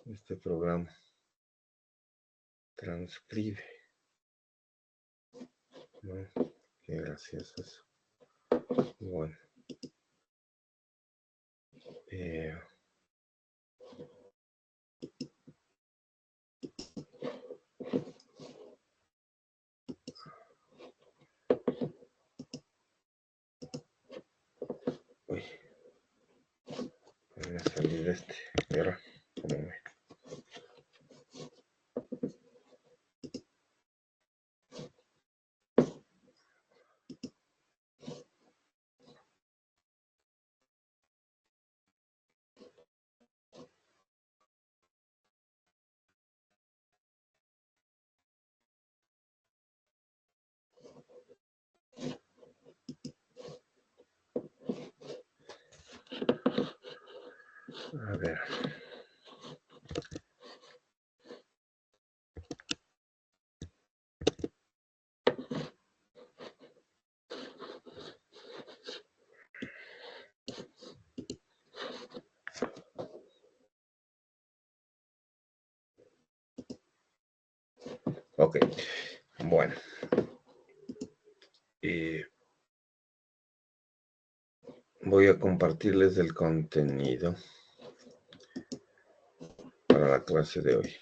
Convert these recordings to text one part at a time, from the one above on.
Este programa transcribe, ¿no? Qué gracioso eso. Bueno. Uy, voy a salir de este. Y ahora, ¿cómo me? A ver. Ok, bueno. Voy a compartirles el contenido para la clase de hoy.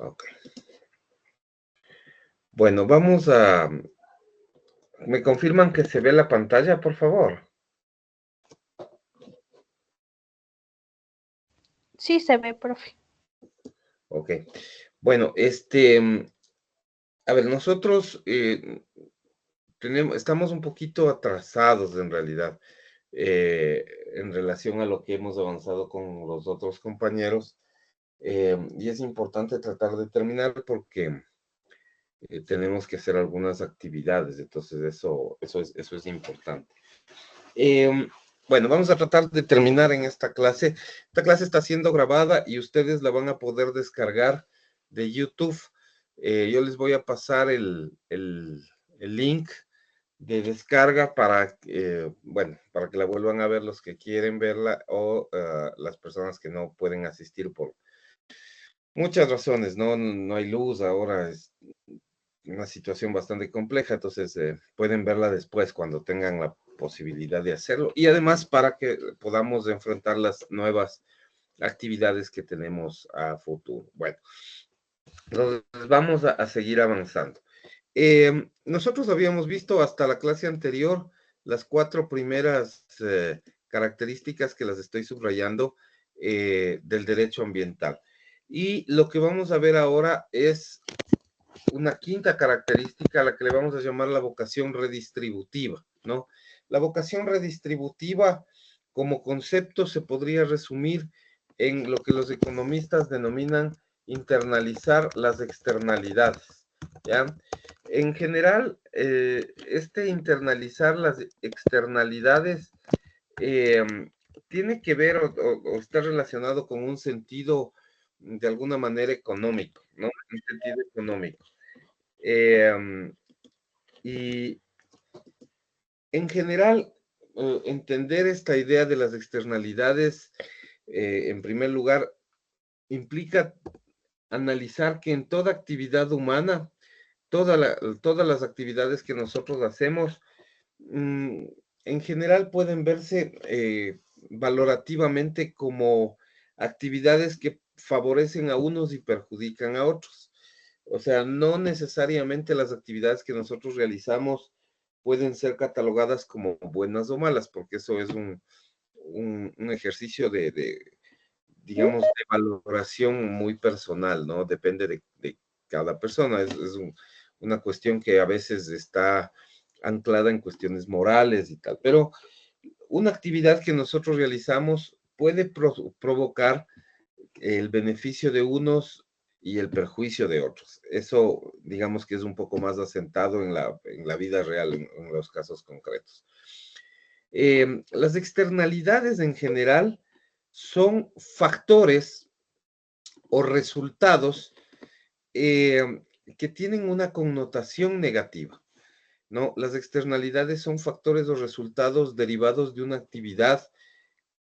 Ok. Bueno, vamos a... ¿Me confirman que se ve la pantalla, por favor? Sí, se ve, profe. Ok. Bueno, a ver, nosotros estamos un poquito atrasados en realidad en relación a lo que hemos avanzado con los otros compañeros y es importante tratar de terminar porque tenemos que hacer algunas actividades, entonces eso es importante. Bueno, vamos a tratar de terminar en esta clase. Esta clase está siendo grabada y ustedes la van a poder descargar de YouTube. Yo les voy a pasar el link de descarga para, bueno, para que la vuelvan a ver los que quieren verla o las personas que no pueden asistir por muchas razones, ¿no? No hay luz ahora, es una situación bastante compleja, entonces pueden verla después cuando tengan la posibilidad de hacerlo y además para que podamos enfrentar las nuevas actividades que tenemos a futuro. Bueno, entonces vamos a seguir avanzando. Nosotros habíamos visto hasta la clase anterior las 4 primeras características que las estoy subrayando del derecho ambiental. Y lo que vamos a ver ahora es una quinta característica a la que le vamos a llamar la vocación redistributiva, ¿no? La vocación redistributiva como concepto se podría resumir en lo que los economistas denominan internalizar las externalidades, ¿ya? En general, internalizar las externalidades tiene que ver o está relacionado con un sentido de alguna manera económico, ¿no? Un sentido económico. Y en general, entender esta idea de las externalidades, en primer lugar, implica analizar que en toda actividad humana, todas las actividades que nosotros hacemos, en general pueden verse valorativamente como actividades que favorecen a unos y perjudican a otros. O sea, no necesariamente las actividades que nosotros realizamos pueden ser catalogadas como buenas o malas, porque eso es un ejercicio digamos, de valoración muy personal, ¿no? Depende de cada persona. Es una cuestión que a veces está anclada en cuestiones morales y tal, pero una actividad que nosotros realizamos puede provocar el beneficio de unos y el perjuicio de otros. Eso, digamos que es un poco más asentado en la vida real, en los casos concretos. Las externalidades en general son factores o resultados que tienen una connotación negativa, ¿no? Las externalidades son factores o resultados derivados de una actividad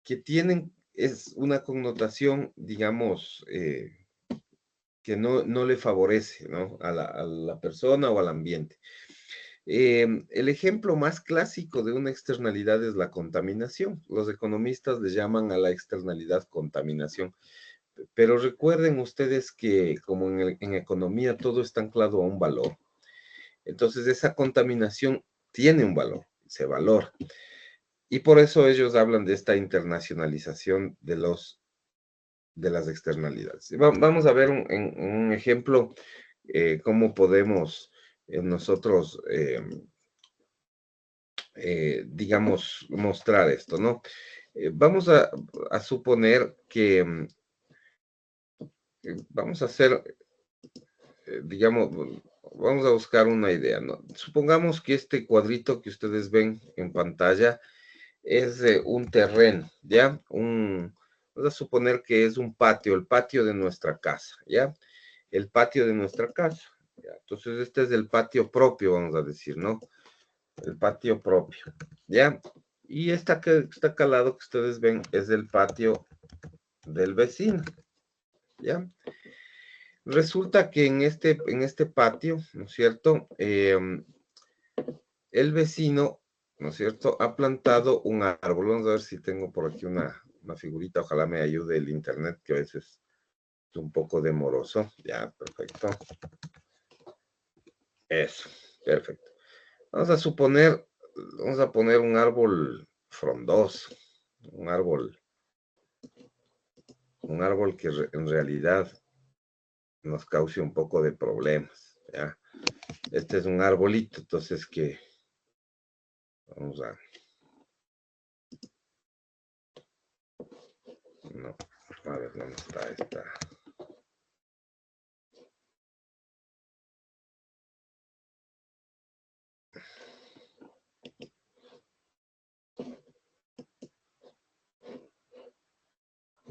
que tienen, es una connotación, digamos, que no le favorece, ¿no? A la persona o al ambiente. El ejemplo más clásico de una externalidad es la contaminación. Los economistas le llaman a la externalidad contaminación. Pero recuerden ustedes que como en economía todo está anclado a un valor. Entonces esa contaminación tiene un valor, se valora. Y por eso ellos hablan de esta internacionalización de las externalidades. Vamos a ver en un ejemplo cómo podemos nosotros, digamos, mostrar esto, ¿no? Vamos a suponer que vamos a hacer, digamos, vamos a buscar una idea, ¿no? Supongamos que este cuadrito que ustedes ven en pantalla es un terreno, ¿ya? Vamos a suponer que es un patio, el patio de nuestra casa, ¿ya? El patio de nuestra casa. ¿Ya? Entonces, este es el patio propio, vamos a decir, ¿no? El patio propio, ¿ya? Y esta que está acá al lado que ustedes ven es el patio del vecino, ¿ya? Resulta que en este patio, ¿no es cierto? El vecino, ¿no es cierto? Ha plantado un árbol. Vamos a ver si tengo por aquí una figurita. Ojalá me ayude el internet, que a veces es un poco demoroso. Ya, perfecto. Eso, perfecto. Vamos a poner un árbol frondoso, un árbol que en realidad nos cause un poco de problemas, ¿ya? Este es un arbolito, entonces que vamos no, a ver dónde está esta.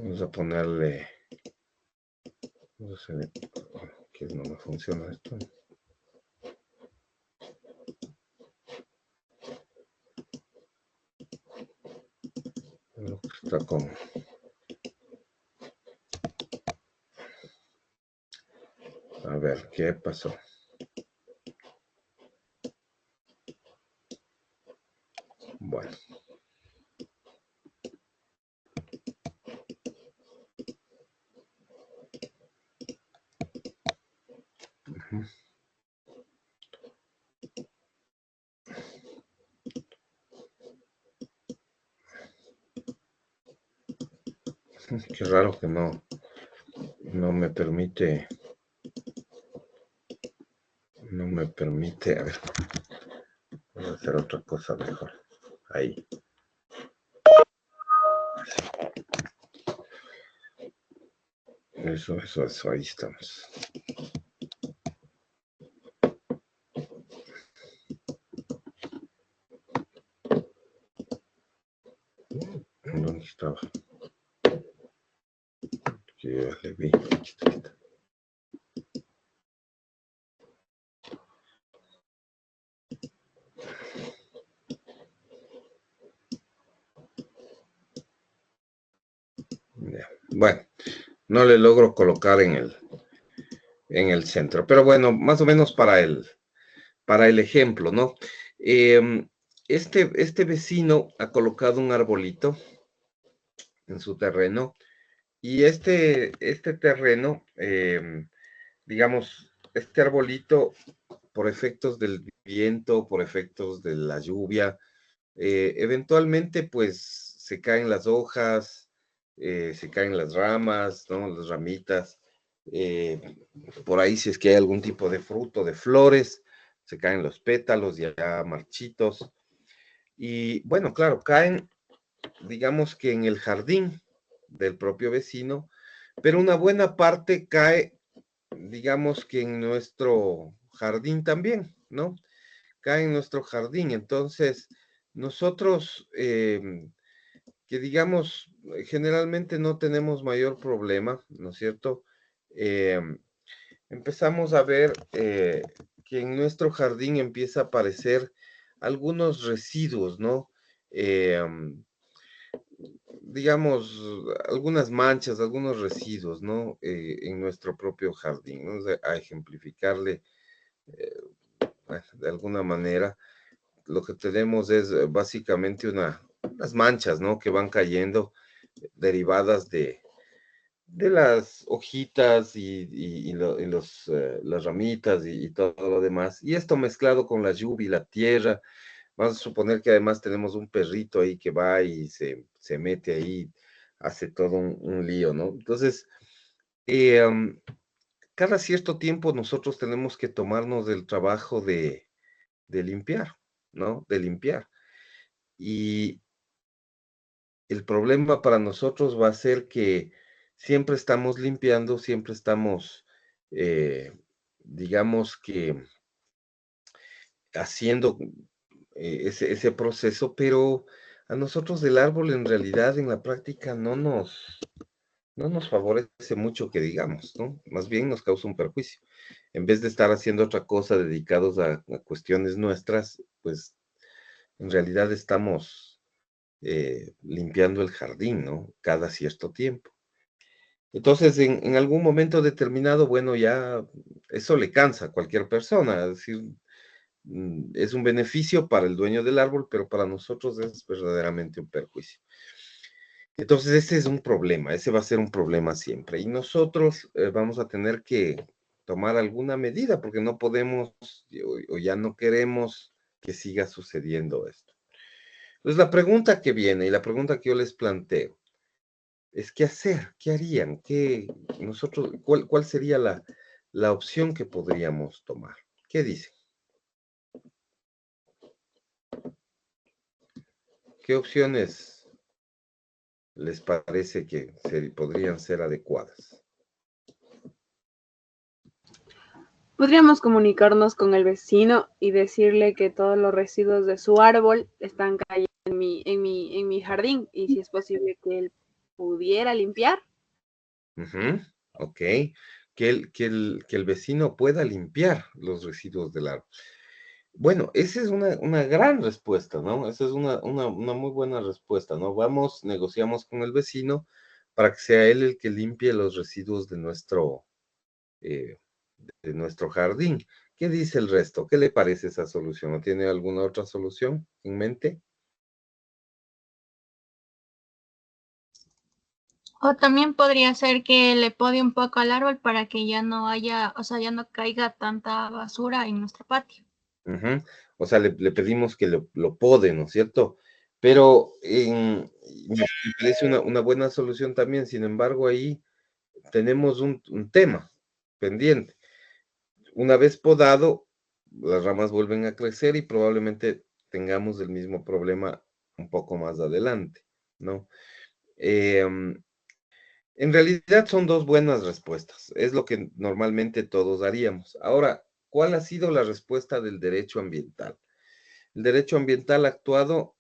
Vamos a ponerle, no sé, que no me funciona esto. Está con... A ver, ¿qué pasó? Bueno. Qué raro que no me permite, a ver, voy a hacer otra cosa mejor. Ahí. Eso, ahí estamos. ¿Dónde estaba? Que yo le vi. Bueno, no le logro colocar en el centro, pero bueno, más o menos para el ejemplo, ¿no? Este vecino ha colocado un arbolito en su terreno y este terreno, digamos, este arbolito, por efectos del viento, por efectos de la lluvia, eventualmente pues se caen las hojas, se caen las ramas, ¿no? Las ramitas, por ahí si es que hay algún tipo de fruto, de flores, se caen los pétalos ya marchitos. Y bueno, claro, caen, digamos que en el jardín del propio vecino, pero una buena parte cae, digamos que en nuestro jardín también, ¿no? Cae en nuestro jardín. Entonces, nosotros, que digamos, generalmente no tenemos mayor problema, ¿no es cierto? Empezamos a ver que en nuestro jardín empieza a aparecer algunos residuos, ¿no? digamos, algunas manchas, algunos residuos, ¿no? En nuestro propio jardín, ¿no? O sea, a ejemplificarle, eh, bueno, de alguna manera, lo que tenemos es básicamente unas manchas, ¿no? Que van cayendo derivadas de las hojitas y las ramitas y todo lo demás. Y esto mezclado con la lluvia y la tierra. Vamos a suponer que además tenemos un perrito ahí que va y se mete ahí, hace todo un lío, ¿no? Entonces, eh, um, cada cierto tiempo nosotros tenemos que tomarnos del trabajo de limpiar, ¿no? De limpiar. Y el problema para nosotros va a ser que siempre estamos limpiando, siempre estamos, eh, digamos que haciendo ese proceso, pero a nosotros del árbol en realidad en la práctica no nos favorece mucho que digamos, ¿no? Más bien nos causa un perjuicio. En vez de estar haciendo otra cosa dedicados a cuestiones nuestras, pues en realidad estamos limpiando el jardín, ¿no? Cada cierto tiempo. Entonces, en algún momento determinado, bueno, ya eso le cansa a cualquier persona, es decir, es un beneficio para el dueño del árbol, pero para nosotros es verdaderamente un perjuicio. Entonces, ese es un problema, ese va a ser un problema siempre. Y nosotros vamos a tener que tomar alguna medida porque no podemos o ya no queremos que siga sucediendo esto. Entonces, la pregunta que viene y la pregunta que yo les planteo es qué hacer, qué harían, cuál sería la opción que podríamos tomar. ¿Qué dicen? ¿Qué opciones les parece que podrían ser adecuadas? Podríamos comunicarnos con el vecino y decirle que todos los residuos de su árbol están cayendo en mi jardín y si es posible que él pudiera limpiar. Ok, que el vecino pueda limpiar los residuos del árbol. Bueno, esa es una gran respuesta, ¿no? Esa es una muy buena respuesta, ¿no? Vamos, negociamos con el vecino para que sea él el que limpie los residuos eh, de nuestro jardín. ¿Qué dice el resto? ¿Qué le parece esa solución? ¿No tiene alguna otra solución en mente? O también podría ser que le pode un poco al árbol para que ya no haya, o sea, ya no caiga tanta basura en nuestro patio. Ujú. O sea, le pedimos que lo pode, ¿no es cierto? Pero me parece una buena solución también. Sin embargo, ahí tenemos un tema pendiente. Una vez podado, las ramas vuelven a crecer y probablemente tengamos el mismo problema un poco más adelante, ¿no? Em, en realidad son dos buenas respuestas. Es lo que normalmente todos haríamos. Ahora, ¿cuál ha sido la respuesta del derecho ambiental? El derecho ambiental ha actuado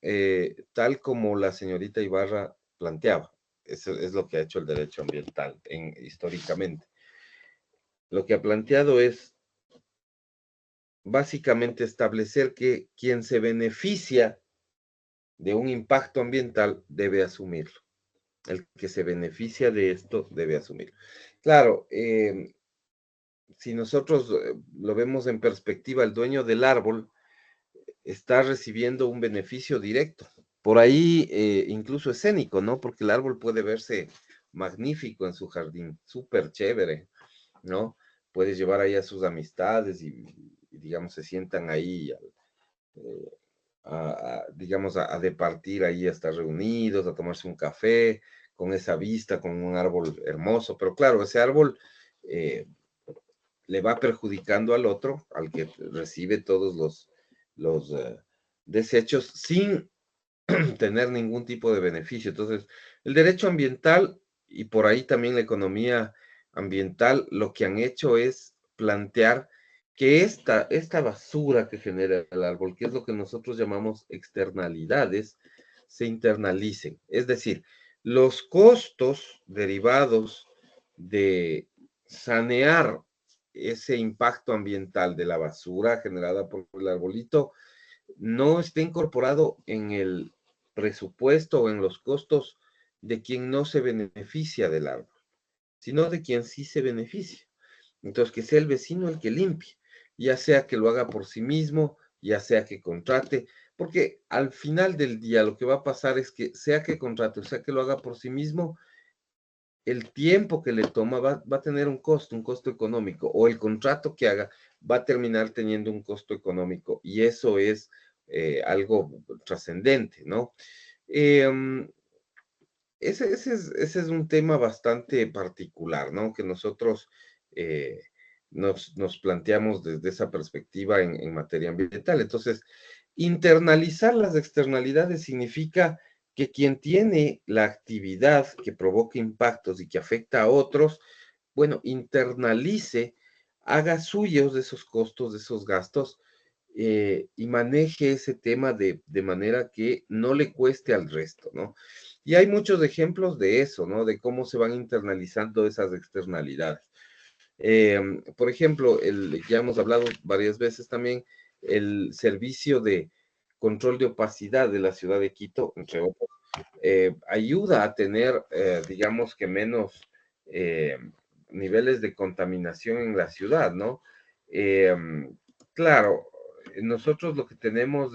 tal como la señorita Ibarra planteaba. Eso es lo que ha hecho el derecho ambiental históricamente. Lo que ha planteado es básicamente establecer que quien se beneficia de un impacto ambiental debe asumirlo. El que se beneficia de esto debe asumirlo. Claro, si nosotros lo vemos en perspectiva, el dueño del árbol está recibiendo un beneficio directo. Por ahí incluso escénico, ¿no? Porque el árbol puede verse magnífico en su jardín, súper chévere, ¿no? Puedes llevar ahí a sus amistades y digamos, se sientan ahí eh, digamos, a departir ahí, a estar reunidos, a tomarse un café, con esa vista, con un árbol hermoso. Pero claro, ese árbol eh, le va perjudicando al otro, al que recibe todos los desechos sin tener ningún tipo de beneficio. Entonces, el derecho ambiental y por ahí también la economía ambiental, lo que han hecho es plantear que esta basura que genera el árbol, que es lo que nosotros llamamos externalidades, se internalicen. Es decir, los costos derivados de sanear ese impacto ambiental de la basura generada por el arbolito no esté incorporado en el presupuesto o en los costos de quien no se beneficia del árbol, sino de quien sí se beneficia. Entonces, que sea el vecino el que limpie, ya sea que lo haga por sí mismo, ya sea que contrate, porque al final del día lo que va a pasar es que sea que contrate o sea que lo haga por sí mismo, el tiempo que le toma va a tener un costo económico, o el contrato que haga va a terminar teniendo un costo económico, y eso es algo trascendente, ¿no? Em, ese es un tema bastante particular, ¿no? Que nosotros eh, nos planteamos desde esa perspectiva en materia ambiental. Entonces, internalizar las externalidades significa que quien tiene la actividad que provoca impactos y que afecta a otros, bueno, internalice, haga suyos de esos costos, de esos gastos, y maneje ese tema de manera que no le cueste al resto, ¿no? Y hay muchos ejemplos de eso, ¿no? De cómo se van internalizando esas externalidades. Por ejemplo, ya hemos hablado varias veces también, el servicio de control de opacidad de la ciudad de Quito, entre otros, ayuda a tener, digamos que menos eh, niveles de contaminación en la ciudad, ¿no? Eh, claro, nosotros lo que tenemos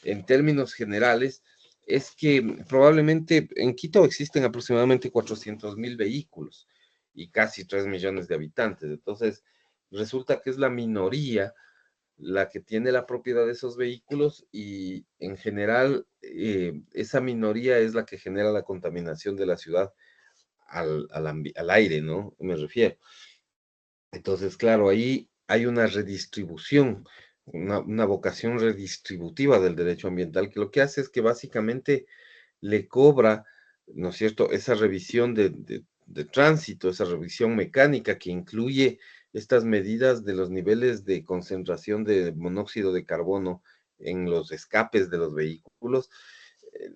en términos generales es que probablemente en Quito existen aproximadamente 400,000 vehículos y casi 3 millones de habitantes. Entonces, resulta que es la minoría la que tiene la propiedad de esos vehículos y en general esa minoría es la que genera la contaminación de la ciudad al aire, ¿no? Me refiero. Entonces, claro, ahí hay una redistribución, una vocación redistributiva del derecho ambiental que lo que hace es que básicamente le cobra, ¿no es cierto?, esa revisión de tránsito, esa revisión mecánica que incluye estas medidas de los niveles de concentración de monóxido de carbono en los escapes de los vehículos,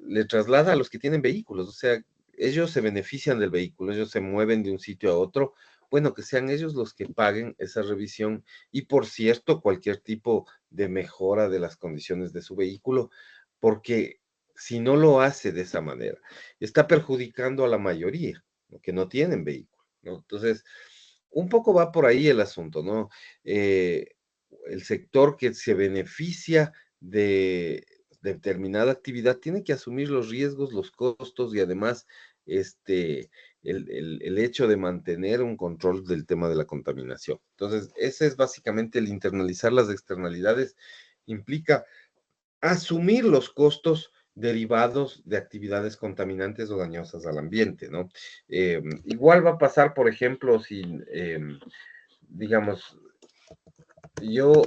le traslada a los que tienen vehículos, o sea, ellos se benefician del vehículo, ellos se mueven de un sitio a otro, bueno, que sean ellos los que paguen esa revisión y, por cierto, cualquier tipo de mejora de las condiciones de su vehículo, porque si no lo hace de esa manera, está perjudicando a la mayoría, ¿no?, que no tienen vehículo, ¿no? Entonces, un poco va por ahí el asunto, ¿no? El sector que se beneficia de determinada actividad tiene que asumir los riesgos, los costos y además el hecho de mantener un control del tema de la contaminación. Entonces, ese es básicamente el internalizar las externalidades, implica asumir los costos derivados de actividades contaminantes o dañosas al ambiente, ¿no? Igual va a pasar, por ejemplo, si, digamos, yo,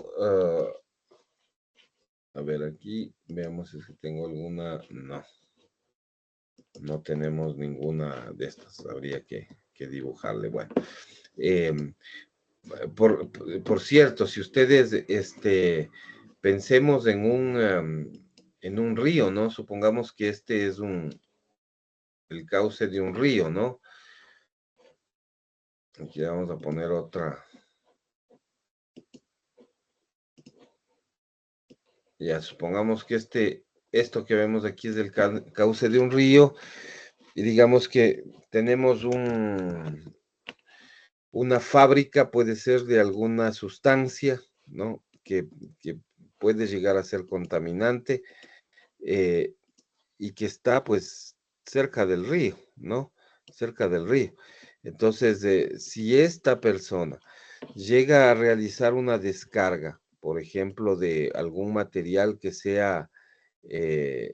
a ver, aquí veamos si tengo alguna, no tenemos ninguna de estas, habría que dibujarle, bueno. Por cierto, si ustedes, pensemos en un río, ¿no? Supongamos que este es el cauce de un río, ¿no? Aquí vamos a poner otra. Ya, supongamos que esto que vemos aquí es el cauce de un río, y digamos que tenemos una fábrica, puede ser de alguna sustancia, ¿no? Que puede llegar a ser contaminante, y que está pues cerca del río, ¿no? Cerca del río. Entonces, si esta persona llega a realizar una descarga, por ejemplo, de algún material que sea eh,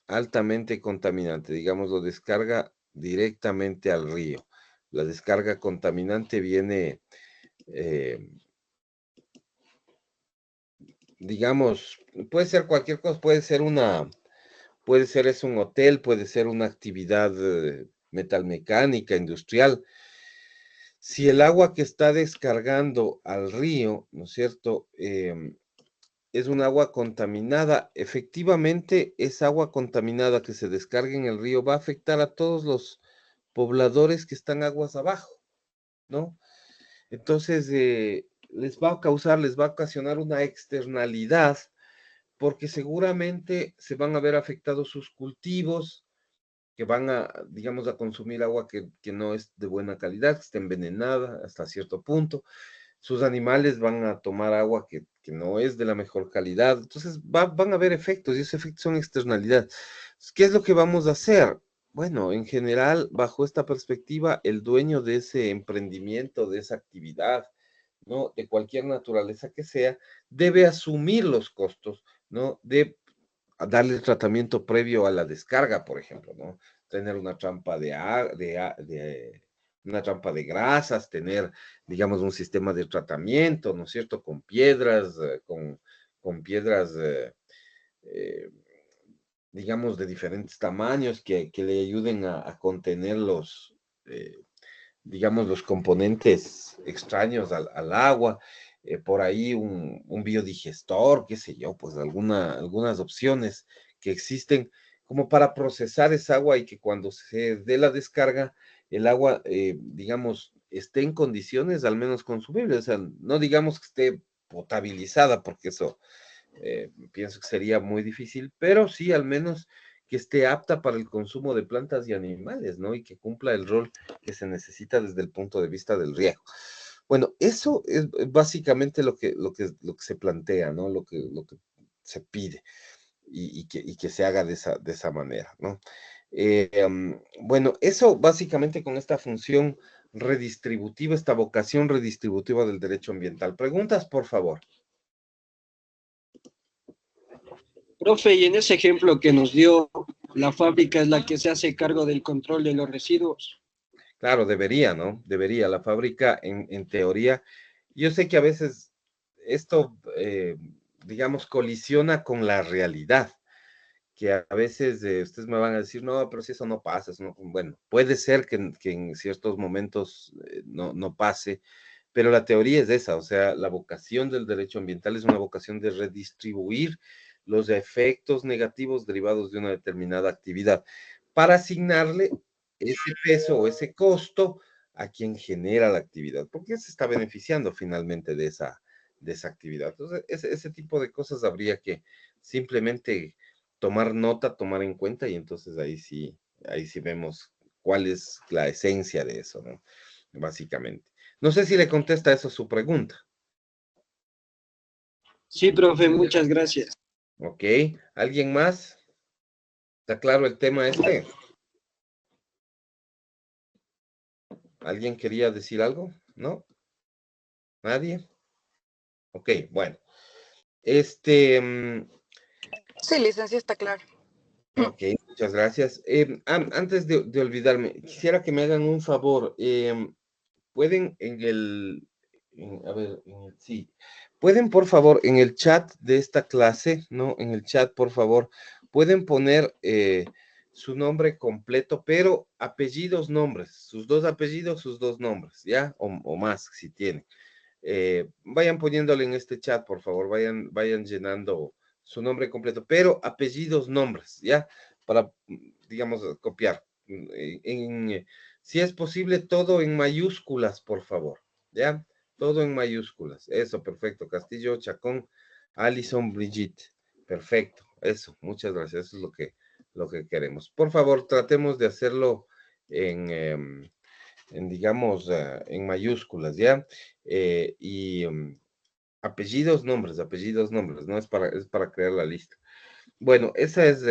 altamente contaminante, digamos, lo descarga directamente al río. La descarga contaminante viene, eh, digamos, puede ser cualquier cosa, puede ser es un hotel, puede ser una actividad metalmecánica, industrial. Si el agua que está descargando al río, ¿no es cierto?, es un agua contaminada, efectivamente, esa agua contaminada que se descarga en el río va a afectar a todos los pobladores que están aguas abajo, ¿no? Entonces, les va a ocasionar una externalidad porque seguramente se van a ver afectados sus cultivos, que van a, digamos, a consumir agua que no es de buena calidad, que está envenenada hasta cierto punto. Sus animales van a tomar agua que no es de la mejor calidad. Entonces van a haber efectos y esos efectos son externalidad. ¿Qué es lo que vamos a hacer? Bueno, en general, bajo esta perspectiva, el dueño de ese emprendimiento, de esa actividad, ¿no? De cualquier naturaleza que sea, debe asumir los costos, ¿no? De darle el tratamiento previo a la descarga, por ejemplo, ¿no? Tener una trampa una trampa de grasas, tener, digamos, un sistema de tratamiento, ¿no es cierto? Con piedras, con piedras, digamos, de diferentes tamaños que le ayuden a contener eh, digamos, los componentes extraños al agua, por ahí un biodigestor, qué sé yo, pues algunas opciones que existen como para procesar esa agua y que cuando se dé la descarga, el agua, digamos, esté en condiciones al menos consumibles, o sea, no digamos que esté potabilizada, porque eso pienso que sería muy difícil, pero sí al menos que esté apta para el consumo de plantas y animales, ¿no? Y que cumpla el rol que se necesita desde el punto de vista del riego. Bueno, eso es básicamente lo que se plantea, ¿no? Lo que se pide y que se haga de esa manera, ¿no? Bueno, eso básicamente con esta función redistributiva, esta vocación redistributiva del derecho ambiental. Preguntas, por favor. Profe, y en ese ejemplo que nos dio, la fábrica es la que se hace cargo del control de los residuos. Claro, debería, ¿no? Debería. La fábrica, en teoría, yo sé que a veces esto, digamos, colisiona con la realidad, que a veces ustedes me van a decir, no, pero si eso no pasa, eso no-". Bueno, puede ser que en ciertos momentos no pase, pero la teoría es esa, o sea, la vocación del derecho ambiental es una vocación de redistribuir los efectos negativos derivados de una determinada actividad para asignarle ese peso o ese costo a quien genera la actividad, porque se está beneficiando finalmente de esa actividad. Entonces, ese tipo de cosas habría que simplemente tomar nota, tomar en cuenta, y entonces ahí sí vemos cuál es la esencia de eso, ¿no? Básicamente. No sé si le contesta eso su pregunta. Sí, profe, muchas gracias. ¿Ok? ¿Alguien más? ¿Está claro el tema este? ¿Alguien quería decir algo? ¿No? ¿Nadie? Ok, bueno. Sí, licencia, está claro. Ok, muchas gracias. Antes de olvidarme, quisiera que me hagan un favor. Pueden a ver, sí, pueden por favor en el chat de esta clase, ¿no? En el chat, por favor, pueden poner su nombre completo, pero apellidos, nombres, sus dos apellidos, sus dos nombres, ¿ya? O más, si tienen. Vayan poniéndole en este chat, por favor, vayan llenando su nombre completo, pero apellidos, nombres, ¿ya? Para, digamos, copiar. Si es posible, todo en mayúsculas, por favor, ¿ya? Todo en mayúsculas. Eso, perfecto. Castillo, Chacón, Alison, Brigitte. Perfecto. Eso, muchas gracias. Eso es lo que queremos. Por favor, tratemos de hacerlo digamos, en mayúsculas, ¿ya? Y apellidos, nombres, ¿no? Es para crear la lista. Bueno, esa es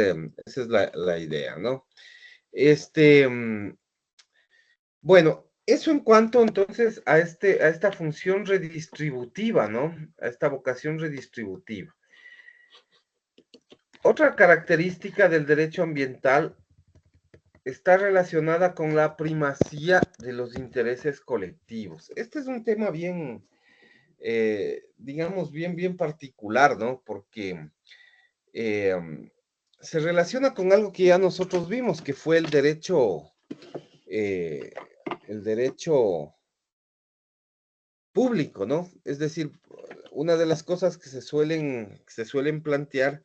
la idea, ¿no? Bueno, eso en cuanto entonces a esta función redistributiva, ¿no? A esta vocación redistributiva. Otra característica del derecho ambiental está relacionada con la primacía de los intereses colectivos. Este es un tema bien, digamos, bien particular, ¿no? Porque eh, se relaciona con algo que ya nosotros vimos, que fue el derecho público, ¿no? Es decir, una de las cosas que se suelen plantear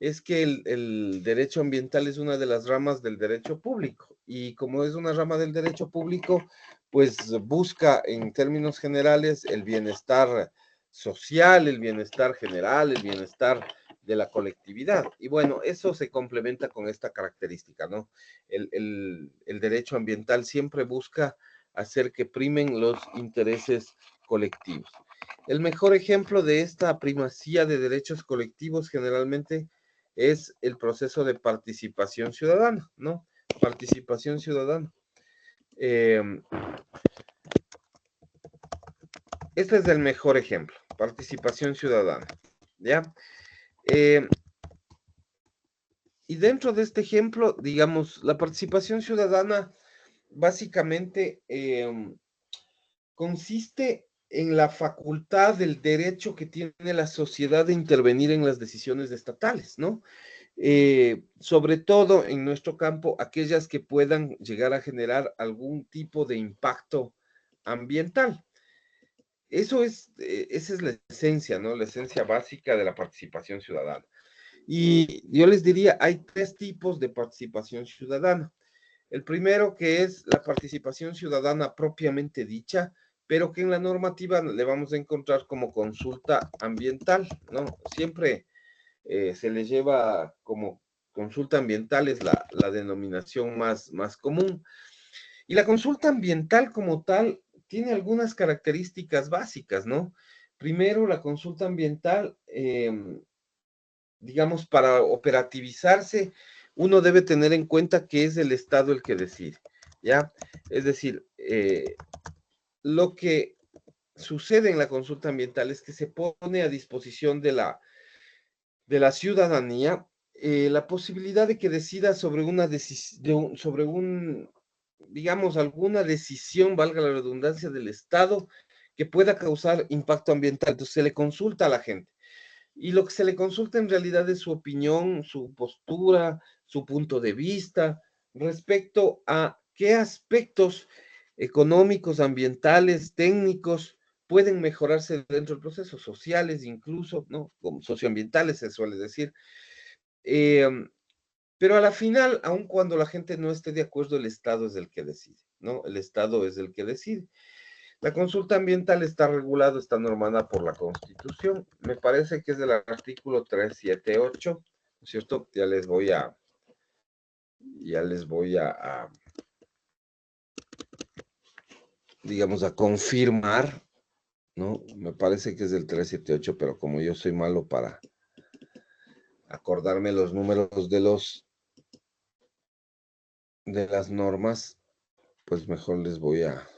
es que el derecho ambiental es una de las ramas del derecho público, y como es una rama del derecho público, pues busca en términos generales el bienestar social, el bienestar general, el bienestar de la colectividad. Y bueno, eso se complementa con esta característica, ¿no? El derecho ambiental siempre busca hacer que primen los intereses colectivos. El mejor ejemplo de esta primacía de derechos colectivos generalmente es el proceso de participación ciudadana, ¿no? Participación ciudadana. Este es el mejor ejemplo, participación ciudadana, ¿ya? Y dentro de este ejemplo, digamos, la participación ciudadana básicamente consiste en la facultad del derecho que tiene la sociedad de intervenir en las decisiones estatales, ¿no? Sobre todo en nuestro campo, aquellas que puedan llegar a generar algún tipo de impacto ambiental. Esa es la esencia, ¿no? La esencia básica de la participación ciudadana. Y yo les diría, hay 3 tipos de participación ciudadana. El primero, que es la participación ciudadana propiamente dicha, pero que en la normativa le vamos a encontrar como consulta ambiental, ¿no? Siempre se le lleva como consulta ambiental, es la denominación más común. Y la consulta ambiental como tal tiene algunas características básicas, ¿no? Primero, la consulta ambiental, digamos, para operativizarse, uno debe tener en cuenta que es el Estado el que decide, ¿ya? Es decir, lo que sucede en la consulta ambiental es que se pone a disposición de la ciudadanía la posibilidad de que decida sobre una decisión, sobre digamos, alguna decisión, valga la redundancia, del Estado que pueda causar impacto ambiental. Entonces se le consulta a la gente. Y lo que se le consulta en realidad es su opinión, su postura, su punto de vista respecto a qué aspectos económicos, ambientales, técnicos pueden mejorarse dentro del proceso, sociales incluso, ¿no? Como socioambientales se suele decir. Pero a la final, aun cuando la gente no esté de acuerdo, el Estado es el que decide, ¿no? El Estado es el que decide. La consulta ambiental está regulada, está normada por la Constitución. Me parece que es del artículo 378, ¿no es cierto? Ya les voy a digamos, a confirmar, ¿no? Me parece que es del 378, pero como yo soy malo para acordarme los números de las normas, pues mejor les voy a...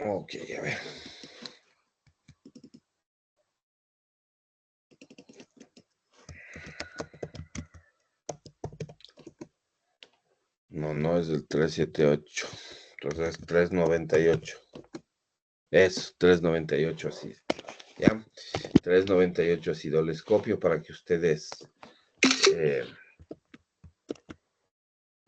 Ok, a ver. No es del 378. Entonces es 398. Es 398 así. ¿Ya? 398 así. Les copio para que ustedes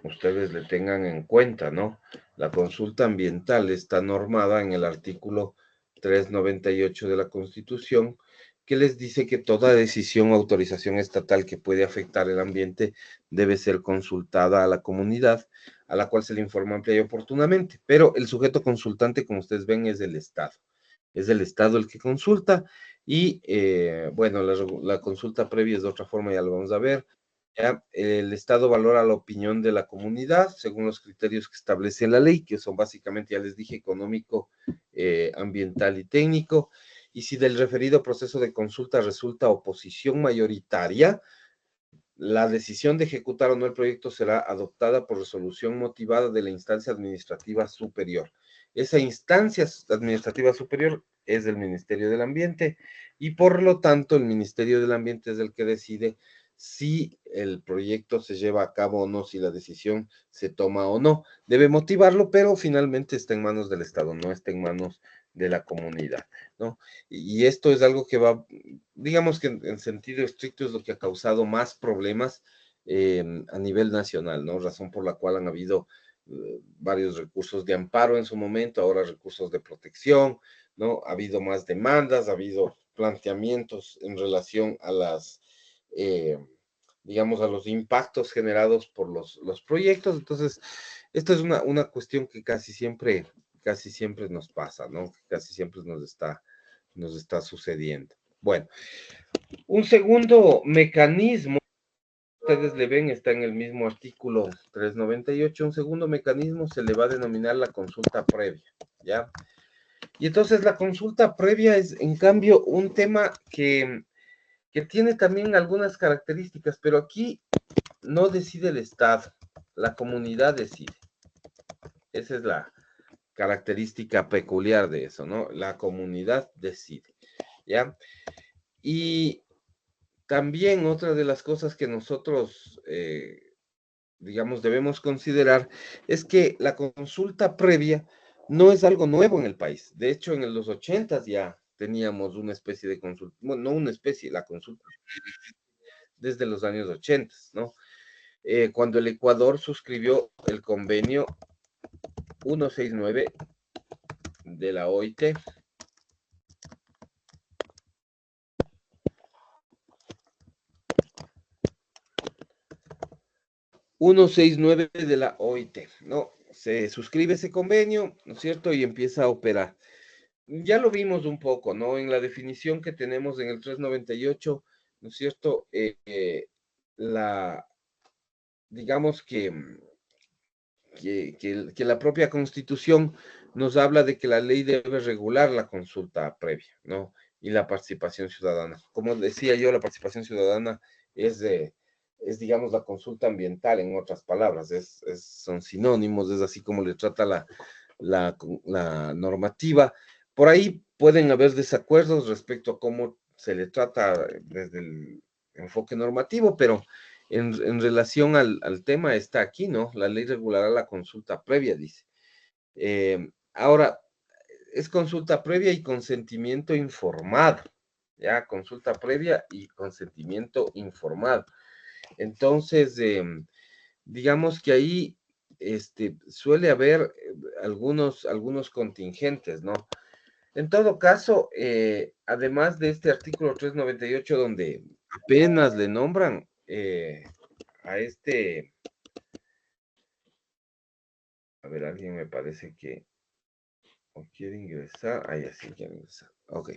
le tengan en cuenta, ¿no? La consulta ambiental está normada en el artículo 398 de la Constitución, que les dice que toda decisión o autorización estatal que puede afectar el ambiente debe ser consultada a la comunidad, a la cual se le informa amplia y oportunamente. Pero el sujeto consultante, como ustedes ven, es el Estado. Es el Estado el que consulta y, bueno, la consulta previa es de otra forma, ya lo vamos a ver. ¿Ya? El Estado valora la opinión de la comunidad según los criterios que establece la ley, que son básicamente, ya les dije, económico, ambiental y técnico. Y si del referido proceso de consulta resulta oposición mayoritaria, la decisión de ejecutar o no el proyecto será adoptada por resolución motivada de la instancia administrativa superior. Esa instancia administrativa superior es del Ministerio del Ambiente y por lo tanto el Ministerio del Ambiente es el que decide si el proyecto se lleva a cabo o no, si la decisión se toma o no. Debe motivarlo, pero finalmente está en manos del Estado, no está en manos de la comunidad, ¿no? Y esto es algo que va, digamos que en sentido estricto es lo que ha causado más problemas a nivel nacional, ¿no? Razón por la cual han habido varios recursos de amparo en su momento, ahora recursos de protección, ¿no? Ha habido más demandas, ha habido planteamientos en relación a las, digamos, a los impactos generados por los proyectos. Entonces, esto es una cuestión que casi siempre nos pasa, ¿no? Casi siempre nos está sucediendo. Bueno, un segundo mecanismo, ustedes le ven, está en el mismo artículo 398, un segundo mecanismo se le va a denominar la consulta previa, ¿ya? Y entonces la consulta previa es, en cambio, un tema que tiene también algunas características, pero aquí no decide el Estado, la comunidad decide. Esa es la característica peculiar de eso, ¿no? La comunidad decide, ¿ya? Y también otra de las cosas que nosotros, digamos, debemos considerar es que la consulta previa no es algo nuevo en el país. De hecho, en los 80 ya teníamos una especie de consulta, bueno, no una especie, la consulta desde los años 80, ¿no? Cuando el Ecuador suscribió el convenio 169 de la OIT, de la OIT, ¿no? Se suscribe ese convenio, ¿no es cierto? Y empieza a operar. Ya lo vimos un poco, ¿no? En la definición que tenemos en el 398, ¿no es cierto? Digamos que la propia Constitución nos habla de que la ley debe regular la consulta previa, ¿no? Y la participación ciudadana. Como decía yo, la participación ciudadana es, digamos, la consulta ambiental, en otras palabras, son sinónimos, es así como le trata la normativa. Por ahí pueden haber desacuerdos respecto a cómo se le trata desde el enfoque normativo, pero en relación al tema está aquí, ¿no? La ley regulará la consulta previa, dice. Ahora, es consulta previa y consentimiento informado, ¿ya? Consulta previa y consentimiento informado. Entonces, digamos que ahí suele haber algunos contingentes, ¿no? En todo caso, además de este artículo 398, donde apenas le nombran a a ver, alguien me parece que quiere ingresar, ya sí quiere ingresar, ok.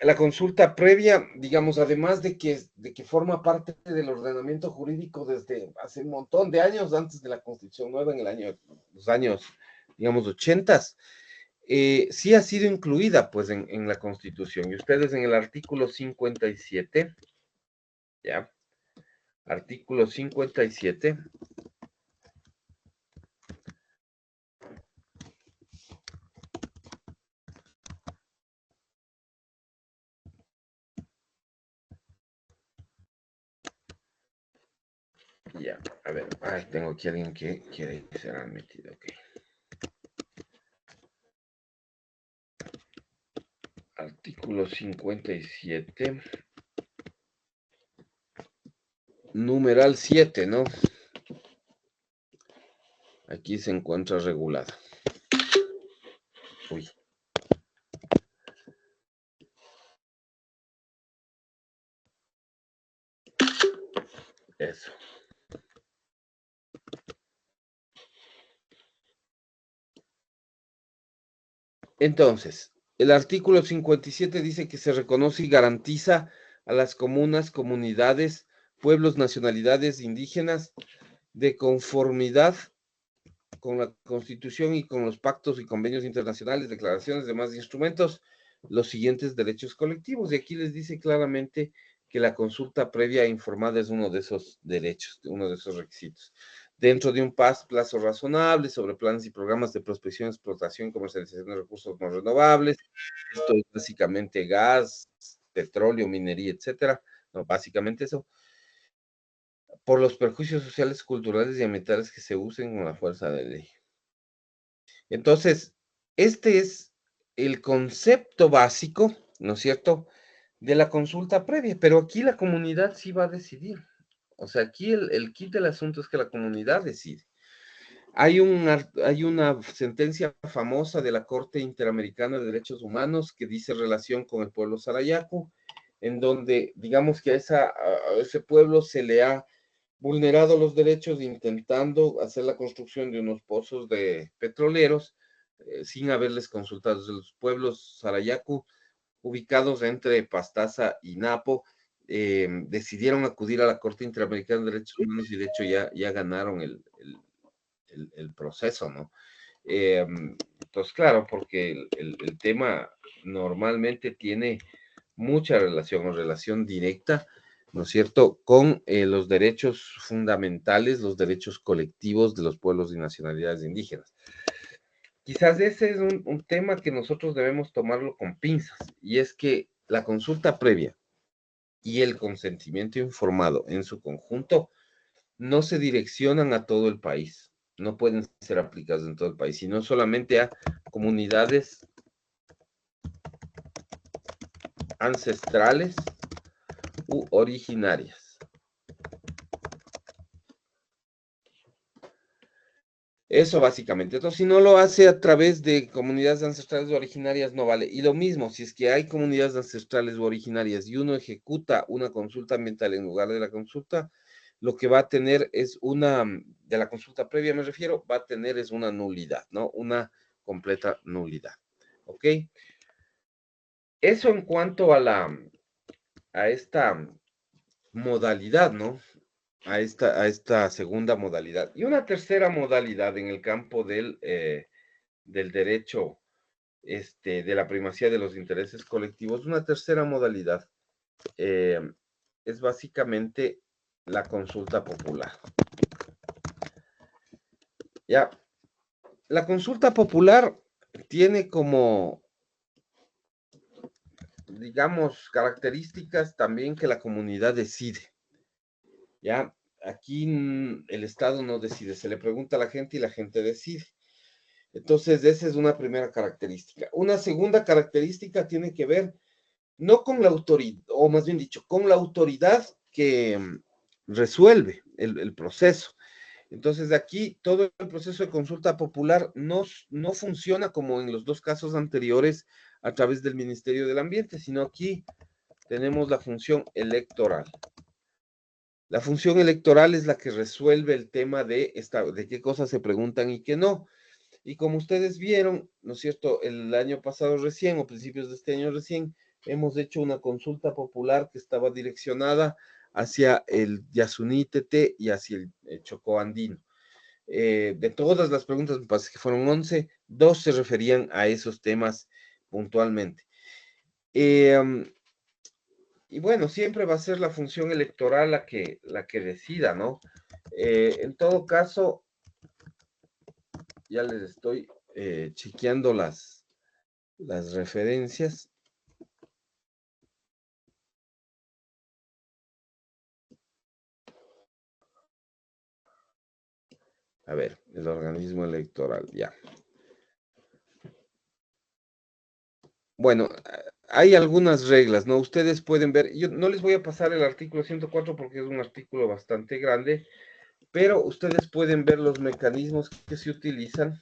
La consulta previa, digamos, además de que forma parte del ordenamiento jurídico desde hace un montón de años, antes de la Constitución Nueva, en los años, digamos, 80, sí ha sido incluida, pues, en la Constitución. Y ustedes en el artículo 57, ¿ya? Artículo 57. Ya, a ver, tengo aquí a alguien que quiere ser admitido, ok. Artículo 57, numeral 7, ¿no? Aquí se encuentra regulada. Uy. Eso. Entonces, el artículo 57 dice que se reconoce y garantiza a las comunas, comunidades, pueblos, nacionalidades indígenas de conformidad con la Constitución y con los pactos y convenios internacionales, declaraciones, demás instrumentos, los siguientes derechos colectivos. Y aquí les dice claramente que la consulta previa e informada es uno de esos derechos, uno de esos requisitos. Dentro de un plazo razonable sobre planes y programas de prospección, explotación y comercialización de recursos no renovables. Esto es básicamente gas, petróleo, minería, etcétera. No, básicamente eso. Por los perjuicios sociales, culturales y ambientales que se usen con la fuerza de ley. Entonces, este es el concepto básico, ¿no es cierto?, de la consulta previa, pero aquí la comunidad sí va a decidir. O sea, aquí el kit del asunto es que la comunidad decide. Hay una sentencia famosa de la Corte Interamericana de Derechos Humanos que dice relación con el pueblo Sarayaku, en donde digamos que a ese pueblo se le ha vulnerado los derechos intentando hacer la construcción de unos pozos de petroleros sin haberles consultado. Los pueblos Sarayaku, ubicados entre Pastaza y Napo, decidieron acudir a la Corte Interamericana de Derechos Humanos y de hecho ya ganaron el proceso, ¿no? Entonces, claro, porque el tema normalmente tiene mucha relación o relación directa, ¿no es cierto?, con los derechos fundamentales, los derechos colectivos de los pueblos y nacionalidades indígenas. Quizás ese es un tema que nosotros debemos tomarlo con pinzas, y es que la consulta previa y el consentimiento informado en su conjunto no se direccionan a todo el país, no pueden ser aplicados en todo el país, sino solamente a comunidades ancestrales u originarias. Eso básicamente. Entonces, si no lo hace a través de comunidades ancestrales o originarias, no vale. Y lo mismo, si es que hay comunidades ancestrales o originarias y uno ejecuta una consulta ambiental en lugar de la consulta, lo que va a tener es de la consulta previa me refiero, va a tener es una nulidad, ¿no? Una completa nulidad. ¿Ok? Eso en cuanto a esta modalidad, ¿no? A esta segunda modalidad. Y una tercera modalidad en el campo del derecho de la primacía de los intereses colectivos, una tercera modalidad es básicamente la consulta popular. Ya, la consulta popular tiene como, digamos, características también que la comunidad decide. Ya, aquí el Estado no decide, se le pregunta a la gente y la gente decide. Entonces, esa es una primera característica. Una segunda característica tiene que ver no con la autoridad, o más bien dicho, con la autoridad que resuelve el proceso. Entonces, aquí todo el proceso de consulta popular no funciona como en los dos casos anteriores a través del Ministerio del Ambiente, sino aquí tenemos la función electoral. La función electoral es la que resuelve el tema de qué cosas se preguntan y qué no. Y como ustedes vieron, ¿no es cierto? El año pasado recién, o principios de este año recién, hemos hecho una consulta popular que estaba direccionada hacia el Yasuní Tete y hacia el Chocó Andino. De todas las preguntas, me parece que fueron 11, 2 se referían a esos temas puntualmente. Y bueno, siempre va a ser la función electoral la que decida, ¿no? En todo caso, ya les estoy chequeando las referencias. A ver, el organismo electoral, ya. Bueno, hay algunas reglas, ¿no? Ustedes pueden ver, yo no les voy a pasar el artículo 104 porque es un artículo bastante grande, pero ustedes pueden ver los mecanismos que se utilizan.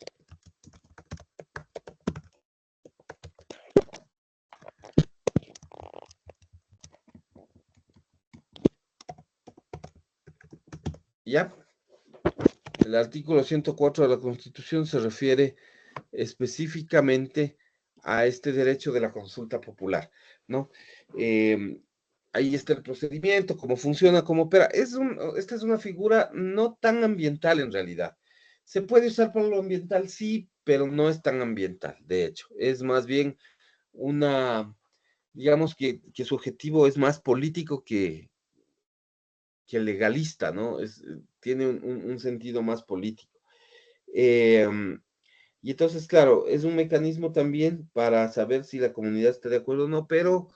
¿Ya? El artículo 104 de la Constitución se refiere específicamente a este derecho de la consulta popular, ¿no? Ahí está el procedimiento, cómo funciona, cómo opera. Esta es una figura no tan ambiental en realidad. Se puede usar para lo ambiental, sí, pero no es tan ambiental, de hecho. Es más bien digamos que su objetivo es más político que legalista, ¿no? Tiene un sentido más político. Y entonces, claro, es un mecanismo también para saber si la comunidad está de acuerdo o no, pero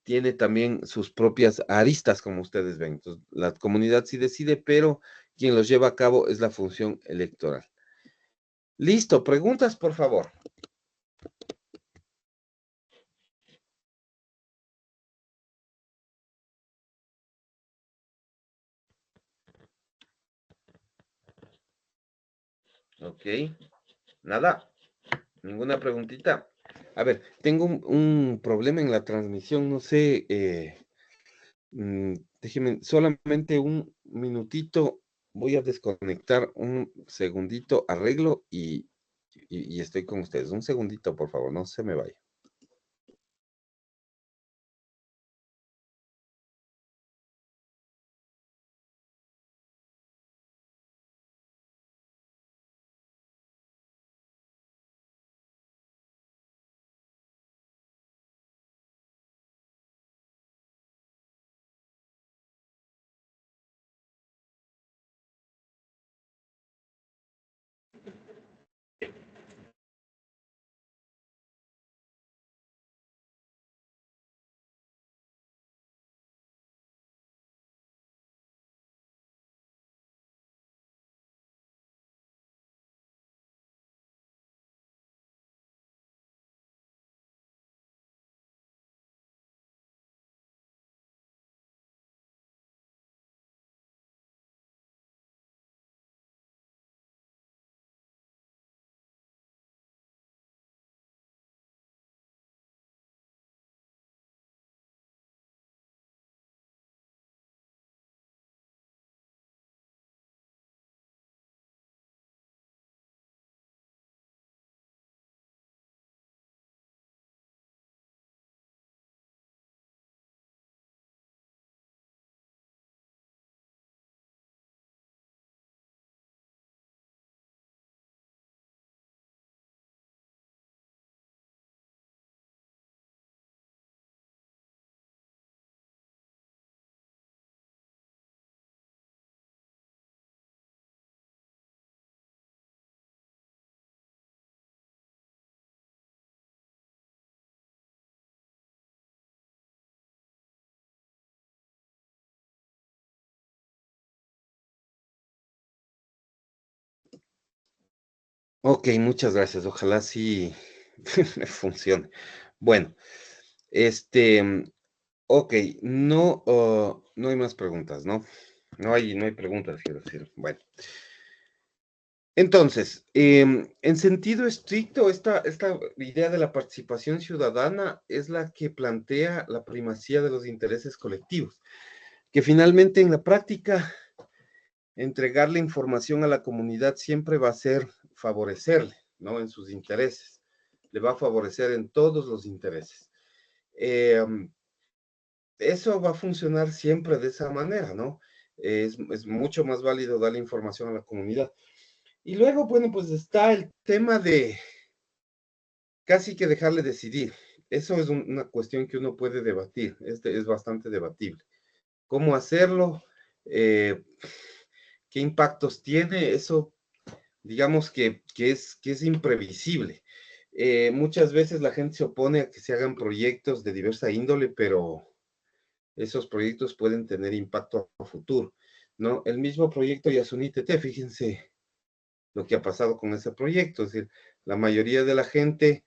tiene también sus propias aristas, como ustedes ven. Entonces, la comunidad sí decide, pero quien los lleva a cabo es la función electoral. Listo, preguntas, por favor. Ok, nada, ninguna preguntita. A ver, tengo un problema en la transmisión, no sé, déjeme solamente un minutito, voy a desconectar un segundito, arreglo y estoy con ustedes. Un segundito, por favor, no se me vaya. Ok, muchas gracias. Ojalá sí me funcione. Bueno, este, ok, no, no hay más preguntas, ¿no? No hay preguntas, quiero decir. Bueno, entonces, en sentido estricto, esta idea de la participación ciudadana es la que plantea la primacía de los intereses colectivos, que finalmente en la práctica entregarle información a la comunidad siempre va a ser favorecerle, ¿no? En sus intereses. Le va a favorecer en todos los intereses. Eso va a funcionar siempre de esa manera, ¿no? Es mucho más válido darle información a la comunidad. Y luego, bueno, pues está el tema de casi que dejarle decidir. Eso es una cuestión que uno puede debatir, es bastante debatible. ¿Cómo hacerlo? Eh, ¿Qué impactos tiene? Eso digamos que es imprevisible. Muchas veces la gente se opone a que se hagan proyectos de diversa índole, pero esos proyectos pueden tener impacto a futuro, ¿no? El mismo proyecto Yasuní Teté, fíjense lo que ha pasado con ese proyecto, es decir, la mayoría de la gente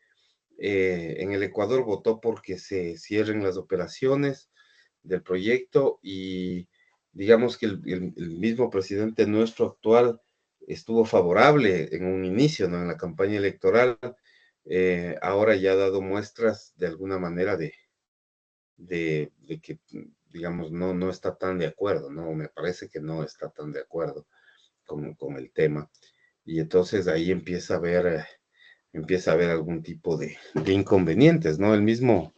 en el Ecuador votó porque se cierren las operaciones del proyecto y digamos que el mismo presidente nuestro actual estuvo favorable en un inicio, ¿no? En la campaña electoral, ahora ya ha dado muestras de alguna manera de que, digamos, no está tan de acuerdo, ¿no? Me parece que no está tan de acuerdo con el tema. Y entonces ahí empieza a haber algún tipo de inconvenientes, ¿no? El mismo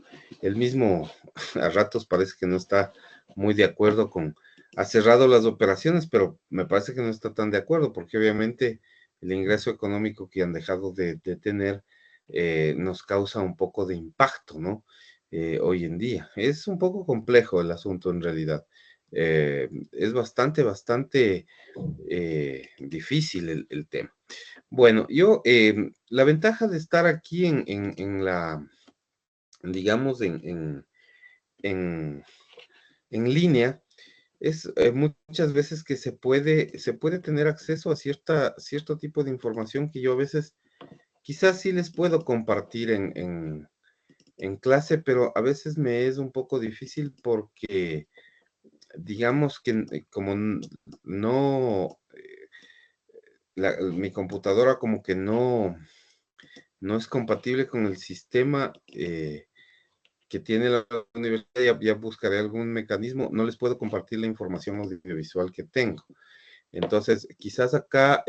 a ratos parece que no está muy de acuerdo ha cerrado las operaciones, pero me parece que no está tan de acuerdo, porque obviamente el ingreso económico que han dejado de tener nos causa un poco de impacto, ¿no? Hoy en día. Es un poco complejo el asunto en realidad. Es bastante difícil el tema. Bueno, la ventaja de estar aquí digamos, en línea, es muchas veces que se puede tener acceso a cierto tipo de información que yo a veces quizás sí les puedo compartir en clase, pero a veces me es un poco difícil porque, digamos que como no, mi computadora como que no es compatible con el sistema que tiene la universidad. Ya buscaré algún mecanismo. No les puedo compartir la información audiovisual que tengo. Entonces, quizás acá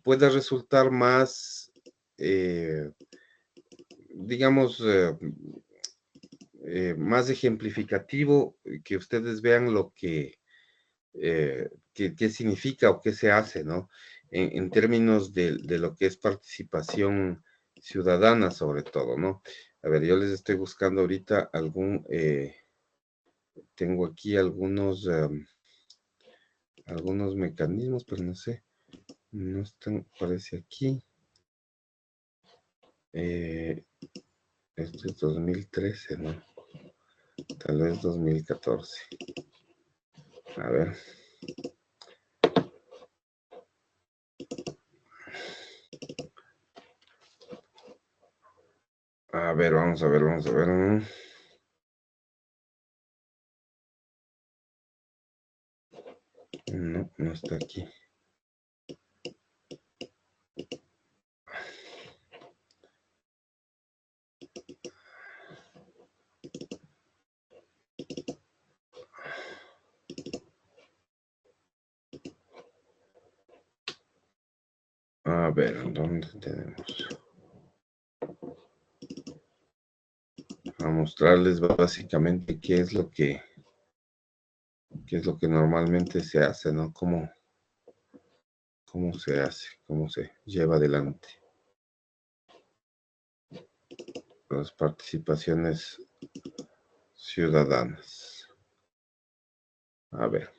pueda resultar más, digamos, más ejemplificativo, que ustedes vean lo que, qué significa o qué se hace, ¿no? En términos de lo que es participación ciudadana, sobre todo, ¿no? A ver, yo les estoy buscando ahorita tengo aquí algunos mecanismos, pero no sé, no están, parece aquí. Esto es 2013, ¿no? Tal vez 2014. A ver. A ver, vamos a ver. No, no está aquí. A ver, ¿dónde tenemos? A mostrarles básicamente qué es lo que normalmente se hace, ¿no? Cómo se hace, cómo se lleva adelante las participaciones ciudadanas. A ver.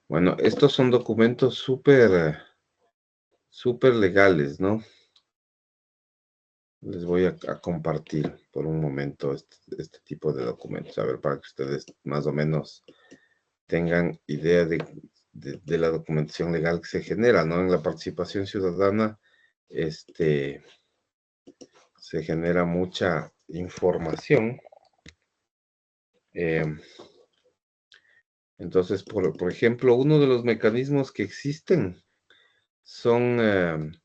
Bueno, estos son documentos súper legales, ¿no? Les voy a compartir por un momento este tipo de documentos, a ver, para que ustedes más o menos tengan idea de la documentación legal que se genera, ¿no? En la participación ciudadana, se genera mucha información. Entonces, por ejemplo, uno de los mecanismos que existen son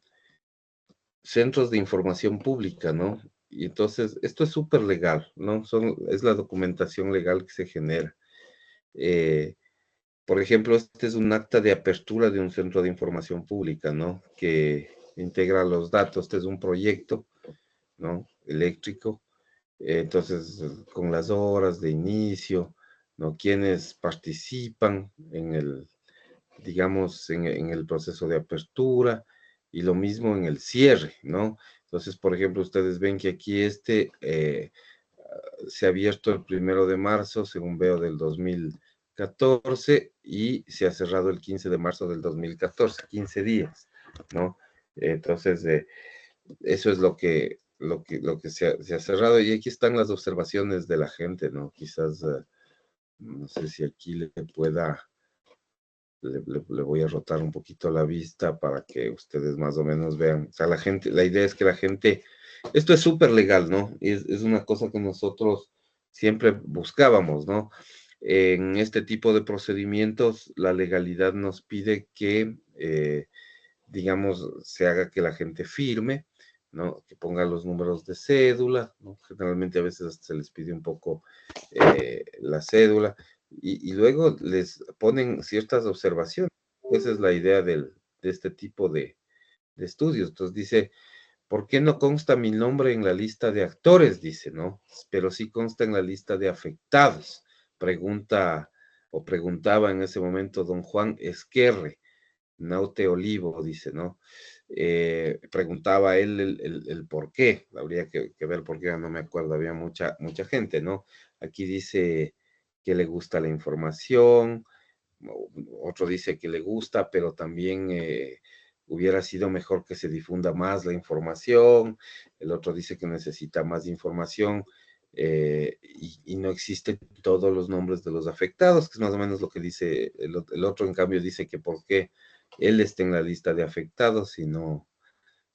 centros de información pública, ¿no? Y entonces, esto es súper legal, ¿no? Es la documentación legal que se genera. Por ejemplo, este es un acta de apertura de un centro de información pública, ¿no? Que integra los datos. Este es un proyecto, ¿no? Eléctrico. Entonces, con las horas de inicio, ¿no? Quienes participan en el, digamos, en el proceso de apertura, y lo mismo en el cierre, ¿no? Entonces, por ejemplo, ustedes ven que aquí se ha abierto el 1 de marzo, según veo, del 2014, y se ha cerrado el 15 de marzo del 2014, 15 días, ¿no? Entonces, eso es lo que se ha cerrado, y aquí están las observaciones de la gente, ¿no? Quizás, no sé si aquí le voy a rotar un poquito la vista para que ustedes más o menos vean. O sea, la idea es que la gente, esto es súper legal, ¿no? Es una cosa que nosotros siempre buscábamos, ¿no? En este tipo de procedimientos, la legalidad nos pide que, digamos, se haga que la gente firme, ¿no? Que ponga los números de cédula, ¿no? Generalmente a veces hasta se les pide un poco la cédula, y luego les ponen ciertas observaciones. Esa es la idea de este tipo de estudios. Entonces dice, ¿por qué no consta mi nombre en la lista de actores? Dice, ¿no? Pero sí consta en la lista de afectados. Preguntaba en ese momento don Juan Esquerre, Naute Olivo, dice, ¿no? Preguntaba él el por qué. Habría que ver por qué, no me acuerdo, había mucha gente, ¿no? Aquí dice que le gusta la información, otro dice que le gusta, pero también hubiera sido mejor que se difunda más la información. El otro dice que necesita más información, y no existen todos los nombres de los afectados, que es más o menos lo que dice el otro. En cambio dice que por qué él está en la lista de afectados,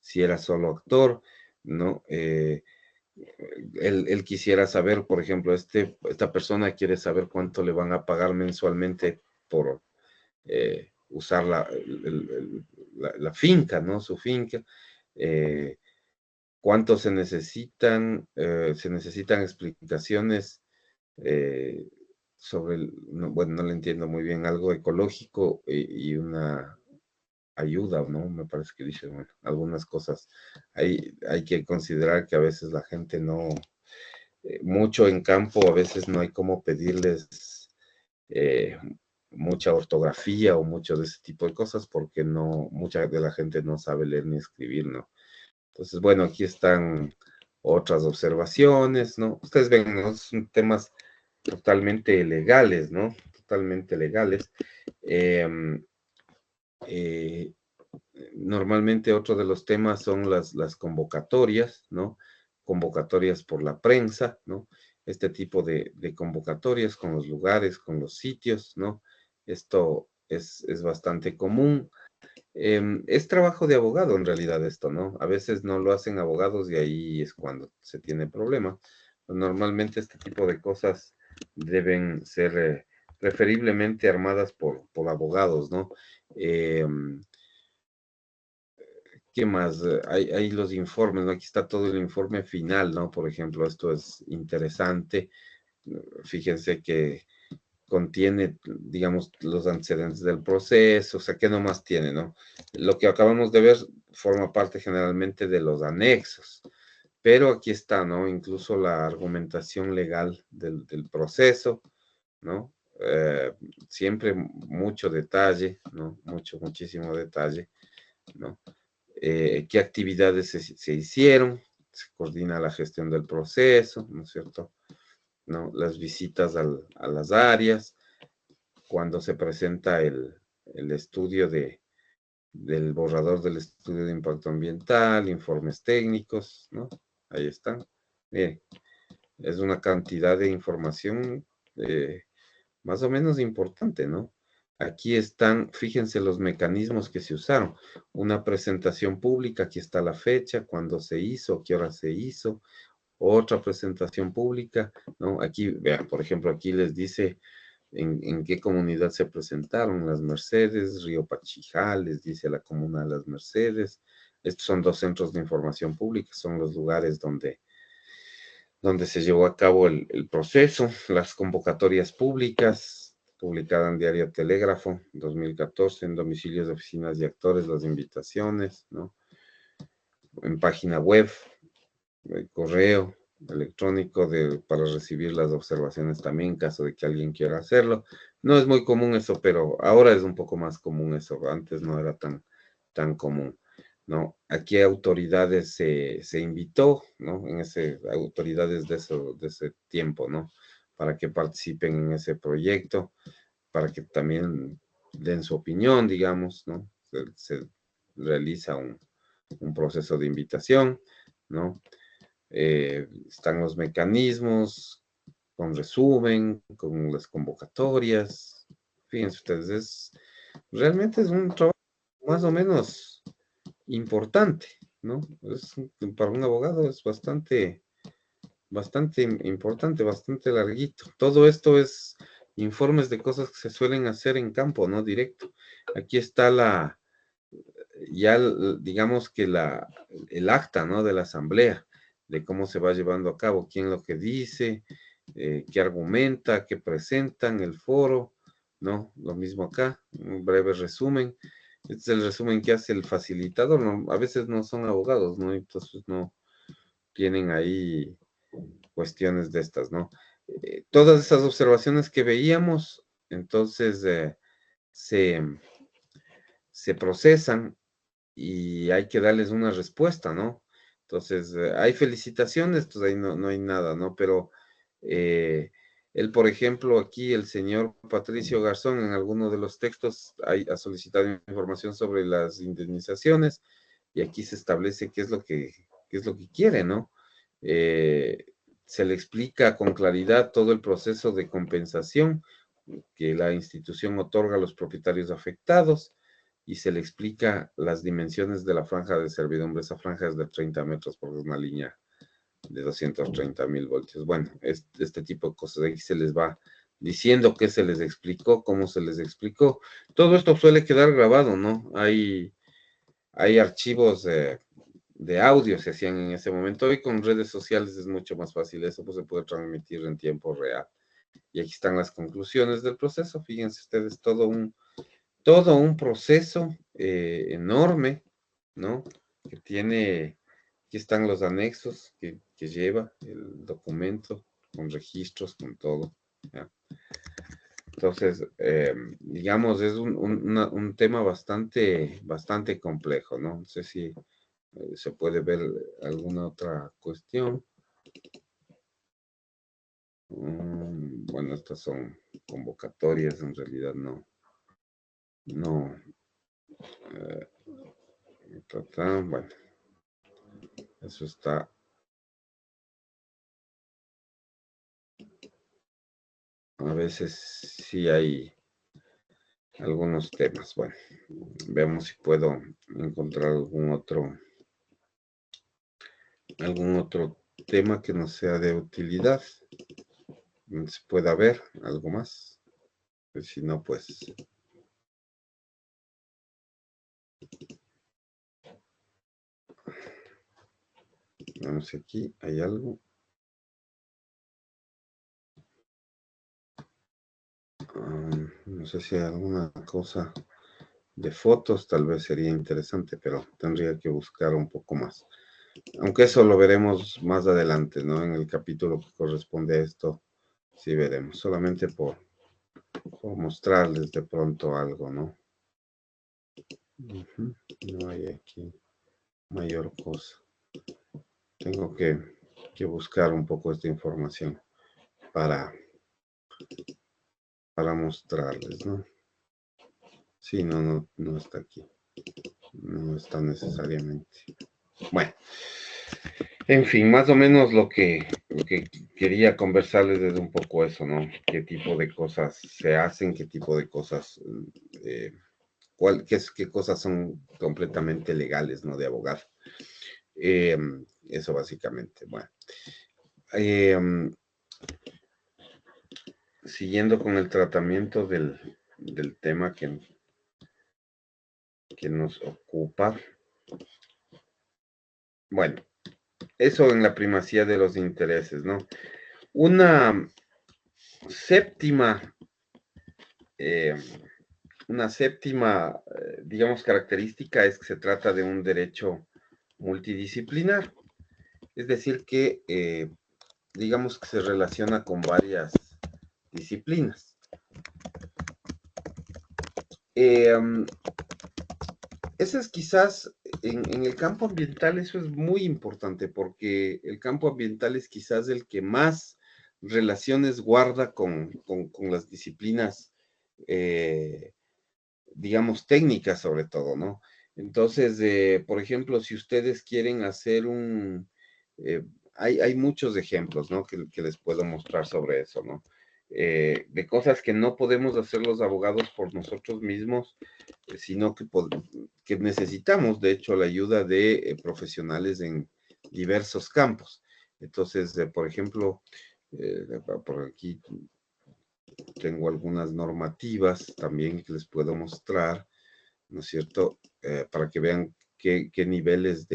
si era solo actor, ¿no? Él quisiera saber, por ejemplo, esta persona quiere saber cuánto le van a pagar mensualmente por usar la finca, ¿no? Su finca. ¿Cuánto se necesitan? Se necesitan explicaciones sobre, bueno, no le entiendo muy bien, algo ecológico y una ayuda, ¿no? Me parece que dice, bueno, algunas cosas. Hay que considerar que a veces la gente no, mucho en campo, a veces no hay cómo pedirles mucha ortografía o mucho de ese tipo de cosas porque no, mucha de la gente no sabe leer ni escribir, ¿no? Entonces, bueno, aquí están otras observaciones, ¿no? Ustedes ven, ¿no? Son temas totalmente legales, ¿no? Totalmente legales. Normalmente otro de los temas son las convocatorias, ¿no? Convocatorias por la prensa, ¿no? Este tipo de convocatorias con los lugares, con los sitios, ¿no? Esto es bastante común. Es trabajo de abogado en realidad esto, ¿no? A veces no lo hacen abogados y ahí es cuando se tiene problema. Normalmente este tipo de cosas deben ser preferiblemente armadas por abogados, ¿no? ¿Qué más? Hay los informes, ¿no? Aquí está todo el informe final, ¿no? Por ejemplo, esto es interesante. Fíjense que contiene, digamos, los antecedentes del proceso, o sea, ¿qué nomás tiene, no? Lo que acabamos de ver forma parte generalmente de los anexos, pero aquí está, ¿no? Incluso la argumentación legal del proceso, ¿no? Siempre mucho detalle, ¿no? Muchísimo detalle, ¿no? Qué actividades se hicieron, se coordina la gestión del proceso, ¿no es cierto? ¿No? Las visitas a las áreas, cuando se presenta el estudio del borrador del estudio de impacto ambiental, informes técnicos, ¿no? Ahí están. Miren, es una cantidad de información más o menos importante, ¿no? Aquí están, fíjense los mecanismos que se usaron. Una presentación pública, aquí está la fecha, cuándo se hizo, qué hora se hizo. Otra presentación pública, ¿no? Aquí, vean, por ejemplo, aquí les dice en qué comunidad se presentaron, Las Mercedes, Río Pachijal, les dice la comuna de Las Mercedes. Estos son 2 centros de información pública, son los lugares donde se llevó a cabo el proceso, las convocatorias públicas, publicada en Diario Telégrafo, 2014, en domicilios de oficinas y actores, las invitaciones, ¿no? En página web, el correo electrónico para recibir las observaciones también, en caso de que alguien quiera hacerlo. No es muy común eso, pero ahora es un poco más común eso, antes no era tan común, ¿no? Aquí autoridades se invitó, ¿no? Autoridades de ese tiempo, ¿no? Para que participen en ese proyecto, para que también den su opinión, digamos, ¿no? Se realiza un proceso de invitación, ¿no? Están los mecanismos con resumen, con las convocatorias. Fíjense ustedes, realmente es un trabajo más o menos importante, ¿no? Para un abogado es bastante importante, bastante larguito. Todo esto es informes de cosas que se suelen hacer en campo, ¿no? Directo. Aquí está ya digamos que el acta, ¿no? De la asamblea, de cómo se va llevando a cabo, quién lo que dice, qué argumenta, qué presentan, el foro, ¿no? Lo mismo acá, un breve resumen. Este es el resumen que hace el facilitador, ¿no? A veces no son abogados, ¿no? Entonces no tienen ahí cuestiones de estas, ¿no? Todas esas observaciones que veíamos, entonces se procesan y hay que darles una respuesta, ¿no? Entonces, hay felicitaciones, pues ahí no hay nada, ¿no? Pero él, por ejemplo, aquí el señor Patricio Garzón, en alguno de los textos, ha solicitado información sobre las indemnizaciones y aquí se establece qué es lo que quiere, ¿no? Se le explica con claridad todo el proceso de compensación que la institución otorga a los propietarios afectados y se le explica las dimensiones de la franja de servidumbre. Esa franja es de 30 metros porque es una línea de 230.000 voltios. Bueno, este tipo de cosas, aquí se les va diciendo qué se les explicó, cómo se les explicó. Todo esto suele quedar grabado, ¿no? Hay archivos de audio se hacían en ese momento. Hoy con redes sociales es mucho más fácil eso, pues se puede transmitir en tiempo real. Y aquí están las conclusiones del proceso. Fíjense ustedes, todo un proceso enorme, ¿no? Que tiene, aquí están los anexos que lleva el documento, con registros, con todo, ¿ya? Entonces, digamos, es un tema bastante complejo, ¿no? No sé si se puede ver alguna otra cuestión. Bueno, estas son convocatorias, en realidad no. Bueno, eso está. A veces sí hay algunos temas. Bueno, veamos si puedo encontrar algún otro tema que no sea de utilidad. Donde se pueda ver algo más. Pues si no, pues. Vamos aquí, hay algo. No sé si hay alguna cosa de fotos, tal vez sería interesante, pero tendría que buscar un poco más. Aunque eso lo veremos más adelante, ¿no? En el capítulo que corresponde a esto, sí veremos. Solamente por mostrarles de pronto algo, ¿no? No hay aquí mayor cosa. Tengo que buscar un poco esta información para mostrarles, ¿no? Sí, no está aquí. No está necesariamente. Bueno, en fin, más o menos lo que quería conversarles es un poco eso, ¿no? Qué tipo de cosas se hacen, qué tipo de cosas, qué cosas son completamente legales, ¿no? De abogado. Eso básicamente, bueno. Siguiendo con el tratamiento del tema que nos ocupa. Bueno, eso en la primacía de los intereses, ¿no? Una séptima, digamos, característica es que se trata de un derecho multidisciplinar, es decir, que digamos que se relaciona con varias disciplinas. Eso es quizás, en el campo ambiental, eso es muy importante, porque el campo ambiental es quizás el que más relaciones guarda con las disciplinas, digamos, técnicas sobre todo, ¿no? Entonces, por ejemplo, si ustedes quieren hacer hay muchos ejemplos, ¿no? Que les puedo mostrar sobre eso, ¿no? De cosas que no podemos hacer los abogados por nosotros mismos, sino que necesitamos, de hecho, la ayuda de profesionales en diversos campos. Entonces, por ejemplo, por aquí tengo algunas normativas también que les puedo mostrar, ¿no es cierto? Para que vean qué niveles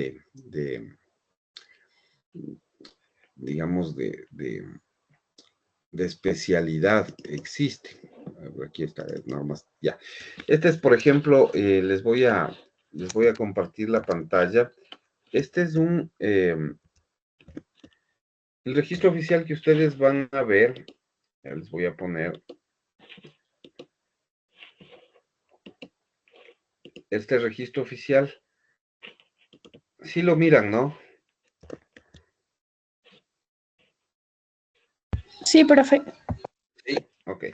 digamos, de especialidad existen. Aquí están las normas, ya. Este es, por ejemplo, les voy a compartir la pantalla. Este es el registro oficial que ustedes van a ver. Ya les voy a poner este registro oficial. Sí lo miran, ¿no? Sí, profe. Sí, ok.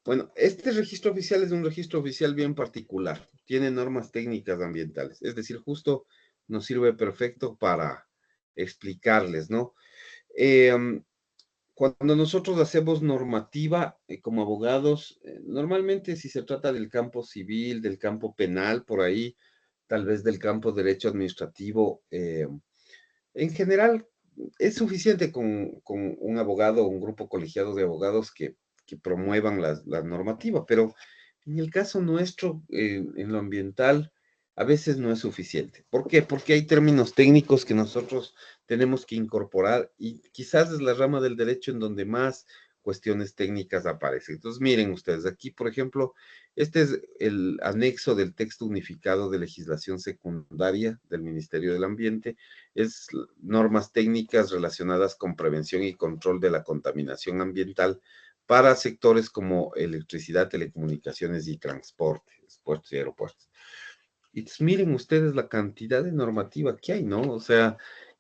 Bueno, este registro oficial es un registro oficial bien particular. Tiene normas técnicas ambientales. Es decir, justo nos sirve perfecto para explicarles, ¿no? Cuando nosotros hacemos normativa como abogados, normalmente si se trata del campo civil, del campo penal, por ahí, tal vez del campo derecho administrativo, en general es suficiente con un abogado o un grupo colegiado de abogados que que promuevan la normativa, pero en el caso nuestro, en lo ambiental, a veces no es suficiente. ¿Por qué? Porque hay términos técnicos que nosotros tenemos que incorporar y quizás es la rama del derecho en donde más cuestiones técnicas aparecen. Entonces, miren ustedes, aquí, por ejemplo, este es el anexo del texto unificado de legislación secundaria del Ministerio del Ambiente, es normas técnicas relacionadas con prevención y control de la contaminación ambiental para sectores como electricidad, telecomunicaciones y transporte, puertos y aeropuertos. Y pues miren ustedes la cantidad de normativa que hay, ¿no? O sea,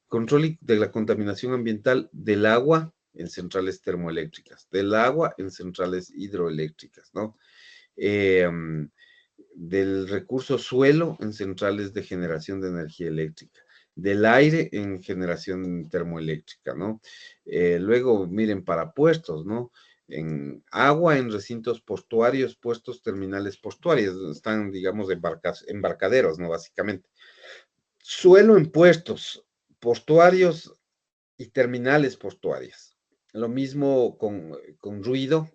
control de la contaminación ambiental del agua en centrales termoeléctricas, del agua en centrales hidroeléctricas, ¿no? Del recurso suelo en centrales de generación de energía eléctrica, del aire en generación termoeléctrica, ¿no? Luego, miren, para puestos, ¿no? En agua, en recintos portuarios, puestos terminales portuarios, están, digamos, embarcaderos, ¿no? Básicamente. Suelo en puestos portuarios y terminales portuarias. Lo mismo con ruido,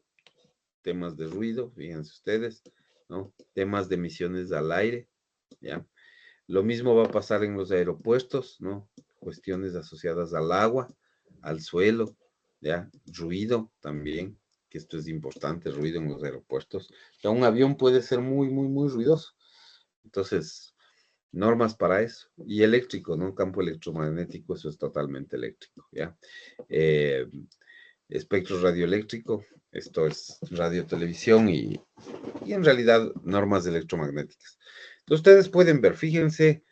temas de ruido, fíjense ustedes, ¿no? Temas de emisiones al aire, ¿ya? Lo mismo va a pasar en los aeropuertos, ¿no? Cuestiones asociadas al agua, al suelo, ¿ya? Ruido también, que esto es importante, ruido en los aeropuertos. O sea, un avión puede ser muy ruidoso. Entonces, normas para eso. Y eléctrico, ¿no? Campo electromagnético, eso es totalmente eléctrico, ¿ya? Espectro radioeléctrico, esto es radio, televisión y en realidad normas electromagnéticas. Entonces, ustedes pueden ver, fíjense,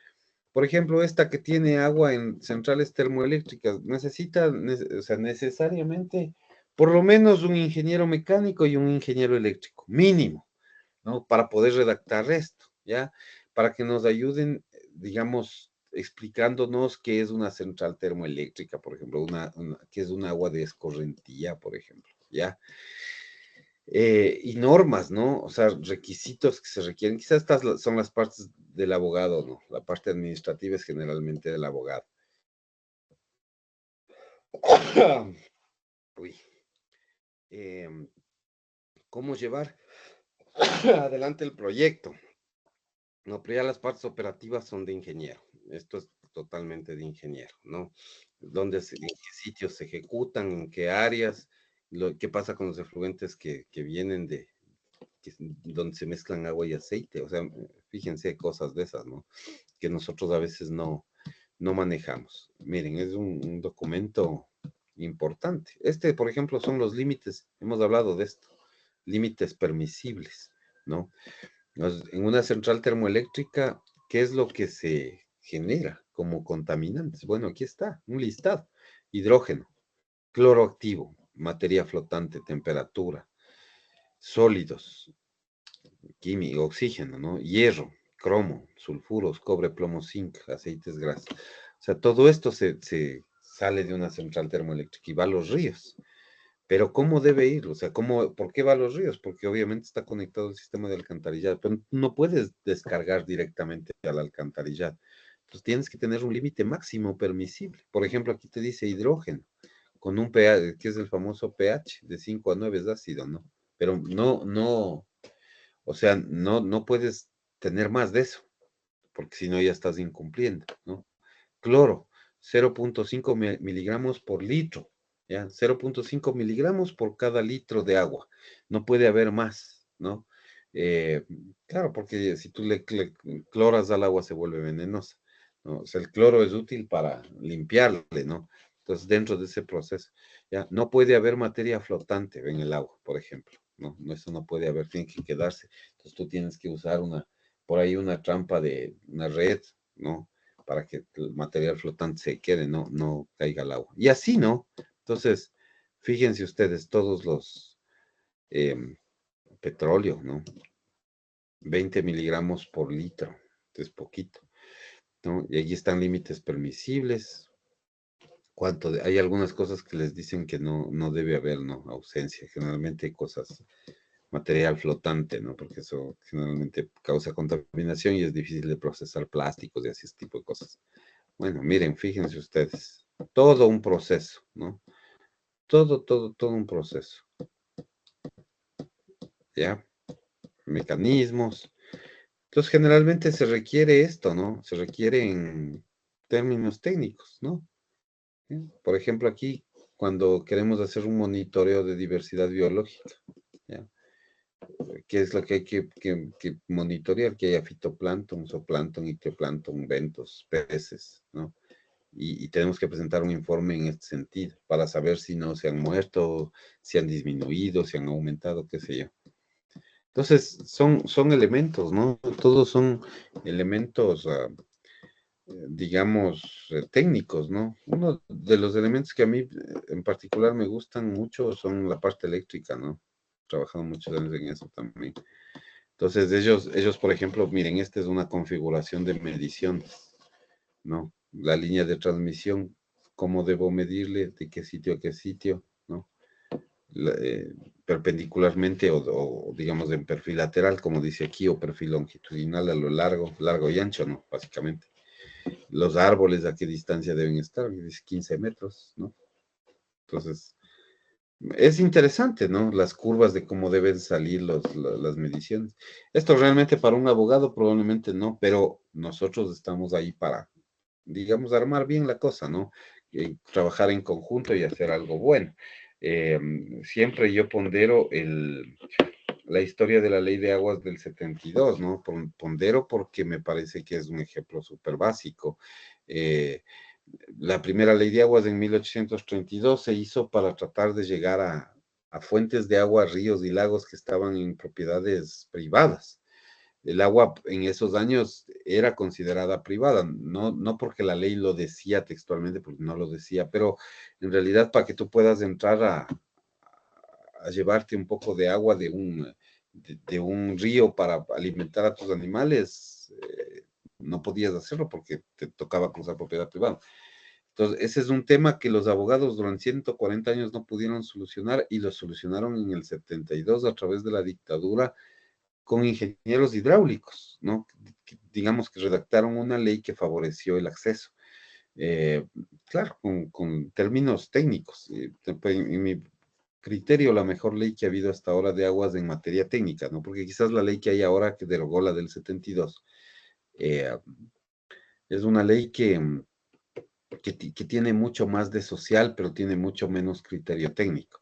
por ejemplo, esta que tiene agua en centrales termoeléctricas, necesita, o sea, necesariamente por lo menos un ingeniero mecánico y un ingeniero eléctrico, mínimo, ¿no? Para poder redactar esto, ¿ya? Para que nos ayuden, digamos, explicándonos qué es una central termoeléctrica, por ejemplo, qué es un agua de escorrentía, por ejemplo, ¿ya? Y normas, ¿no? O sea, requisitos que se requieren. Quizás estas son las partes del abogado, ¿no? La parte administrativa es generalmente del abogado. Uy. ¿Cómo llevar adelante el proyecto? No, pero ya las partes operativas son de ingeniero. Esto es totalmente de ingeniero, ¿no? En qué sitios se ejecutan, en qué áreas, qué pasa con los efluentes que vienen donde se mezclan agua y aceite. O sea, fíjense cosas de esas, ¿no? Que nosotros a veces no manejamos. Miren, es un documento importante. Este, por ejemplo, son los límites. Hemos hablado de esto. Límites permisibles, ¿no? En una central termoeléctrica, ¿qué es lo que se genera como contaminantes? Bueno, aquí está, un listado. Hidrógeno, cloro activo, materia flotante, temperatura, sólidos, químico, oxígeno, ¿no? Hierro, cromo, sulfuros, cobre, plomo, zinc, aceites grasos. O sea, todo esto se sale de una central termoeléctrica y va a los ríos. Pero ¿cómo debe ir? O sea, ¿por qué va a los ríos? Porque obviamente está conectado al sistema de alcantarillado, pero no puedes descargar directamente al alcantarillado. Entonces tienes que tener un límite máximo permisible. Por ejemplo, aquí te dice hidrógeno, con un pH, que es el famoso pH, de 5 a 9 es ácido, ¿no? Pero o sea, no puedes tener más de eso, porque si no ya estás incumpliendo, ¿no? Cloro, 0.5 miligramos por litro, ¿ya? 0.5 miligramos por cada litro de agua. No puede haber más, ¿no? Claro, porque si tú le cloras al agua se vuelve venenosa, ¿no? O sea, el cloro es útil para limpiarle, ¿no? Entonces, dentro de ese proceso, ¿ya? No puede haber materia flotante en el agua, por ejemplo, ¿no? Eso no puede haber, tiene que quedarse. Entonces, tú tienes que usar por ahí una trampa de una red, ¿no? Para que el material flotante se quede, no caiga al agua. Y así, ¿no? Entonces, fíjense ustedes, todos los petróleo, ¿no? 20 miligramos por litro, es poquito, ¿no? Y allí están límites permisibles. Hay algunas cosas que les dicen que no debe haber, ¿no? Ausencia. Generalmente hay cosas, material flotante, ¿no? Porque eso generalmente causa contaminación y es difícil de procesar plásticos y así, ese tipo de cosas. Bueno, miren, fíjense ustedes, todo un proceso, ¿no? Todo un proceso. ¿ya? Mecanismos. Entonces, generalmente se requiere esto, ¿no? Se requiere en términos técnicos, ¿no? ¿Eh? Por ejemplo, aquí, cuando queremos hacer un monitoreo de diversidad biológica, ¿ya? ¿Qué es lo que hay que monitorear? Que haya fitoplancton, zooplancton, ictioplancton, bentos, peces, ¿no? Y tenemos que presentar un informe en este sentido para saber si no se han muerto, si han disminuido, si han aumentado, qué sé yo. Entonces, son elementos, ¿no? Todos son elementos, digamos, técnicos, ¿no? Uno de los elementos que a mí en particular me gustan mucho son la parte eléctrica, ¿no? He trabajado muchos años en eso también. Entonces, ellos, por ejemplo, miren, esta es una configuración de medición, ¿no? La línea de transmisión, cómo debo medirle, de qué sitio a qué sitio, ¿no? Perpendicularmente o, digamos en perfil lateral, como dice aquí, o perfil longitudinal a lo largo y ancho, ¿no? Básicamente. Los árboles, ¿a qué distancia deben estar? Dice 15 metros, ¿no? Entonces, es interesante, ¿no? Las curvas de cómo deben salir las mediciones. Esto realmente para un abogado probablemente no, pero nosotros estamos ahí para, digamos, armar bien la cosa, ¿no? Trabajar en conjunto y hacer algo bueno. Siempre yo pondero la historia de la ley de aguas del 72, ¿no? Pondero porque me parece que es un ejemplo súper básico. La primera ley de aguas en 1832 se hizo para tratar de llegar a fuentes de agua, ríos y lagos que estaban en propiedades privadas. El agua en esos años era considerada privada, no porque la ley lo decía textualmente, porque no lo decía, pero en realidad para que tú puedas entrar a llevarte un poco de agua de un río para alimentar a tus animales, no podías hacerlo porque te tocaba cruzar propiedad privada. Entonces, ese es un tema que los abogados durante 140 años no pudieron solucionar y lo solucionaron en el 72 a través de la dictadura con ingenieros hidráulicos, ¿no? Digamos que redactaron una ley que favoreció el acceso. Eh, claro, con términos técnicos. En mi criterio, la mejor ley que ha habido hasta ahora de aguas en materia técnica, ¿no? Porque quizás la ley que hay ahora, que derogó la del 72, es una ley que tiene mucho más de social, pero tiene mucho menos criterio técnico.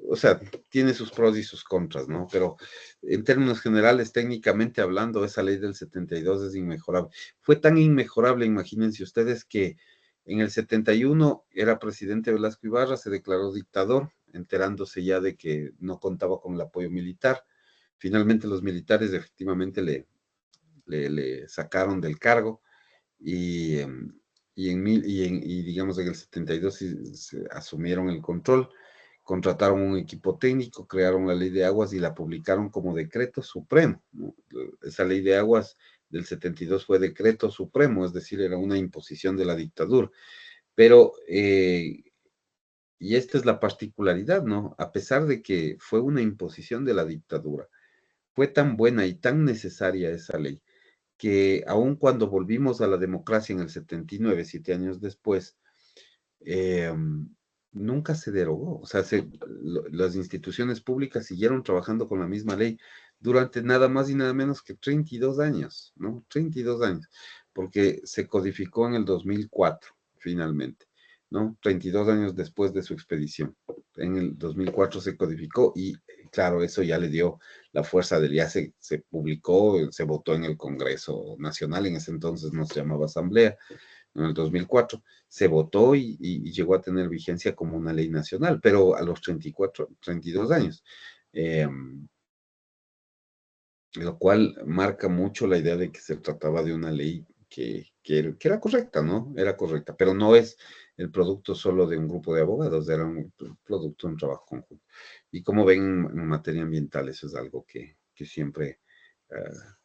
O sea, tiene sus pros y sus contras, ¿no? Pero en términos generales, técnicamente hablando, esa ley del 72 es inmejorable. Fue tan inmejorable, imagínense ustedes, que en el 71 era presidente Velasco Ibarra, se declaró dictador, enterándose ya de que no contaba con el apoyo militar. Finalmente los militares efectivamente le sacaron del cargo y, digamos en el 72 se asumieron el control, contrataron un equipo técnico, crearon la ley de aguas y la publicaron como decreto supremo, ¿no? Esa ley de aguas del 72 fue decreto supremo, es decir, era una imposición de la dictadura. Pero, y esta es la particularidad, ¿no? A pesar de que fue una imposición de la dictadura, fue tan buena y tan necesaria esa ley, que aun cuando volvimos a la democracia en el 79, 7 años después, eh, nunca se derogó. O sea, las instituciones públicas siguieron trabajando con la misma ley durante nada más y nada menos que 32 años, ¿no? 32 años, porque se codificó en el 2004, finalmente, ¿no? 32 años después de su expedición. En el 2004 se codificó y, claro, eso ya le dio la fuerza del ya se publicó, se votó en el Congreso Nacional, en ese entonces no se llamaba Asamblea, en el 2004, se votó y llegó a tener vigencia como una ley nacional, pero a los 32 años. Lo cual marca mucho la idea de que se trataba de una ley que era correcta, ¿no? Era correcta, pero no es el producto solo de un grupo de abogados, era un producto de un trabajo conjunto. Y como ven, en materia ambiental, eso es algo que siempre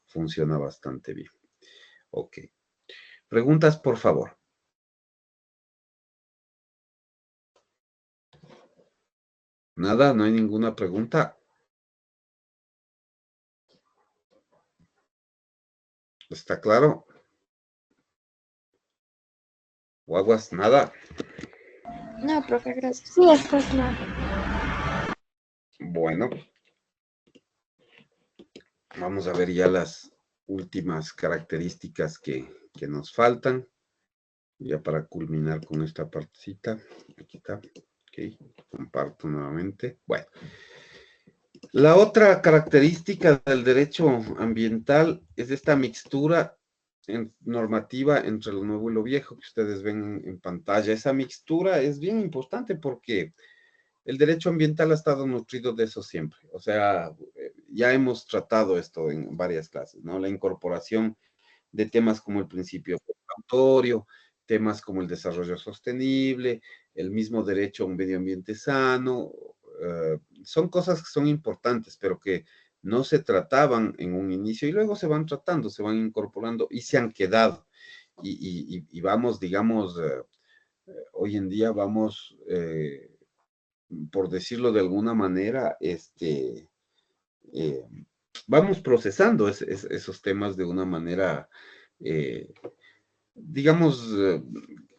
funciona bastante bien. Ok. Preguntas, por favor. Nada, no hay ninguna pregunta. ¿Está claro? Guaguas, nada. No, profe, gracias. Sí, está claro. Bueno, Vamos a ver ya las últimas características que nos faltan. Ya para culminar con esta partecita. Aquí está. Ok, comparto nuevamente. Bueno. La otra característica del derecho ambiental es esta mixtura normativa entre lo nuevo y lo viejo que ustedes ven en pantalla. Esa mixtura es bien importante porque el derecho ambiental ha estado nutrido de eso siempre. O sea, ya hemos tratado esto en varias clases, ¿no? La incorporación de temas como el principio precautorio, temas como el desarrollo sostenible, el mismo derecho a un medio ambiente sano, son cosas que son importantes, pero que no se trataban en un inicio y luego se van tratando, se van incorporando y se han quedado. Y vamos, digamos, hoy en día vamos, por decirlo de alguna manera, vamos procesando esos temas de una manera, digamos,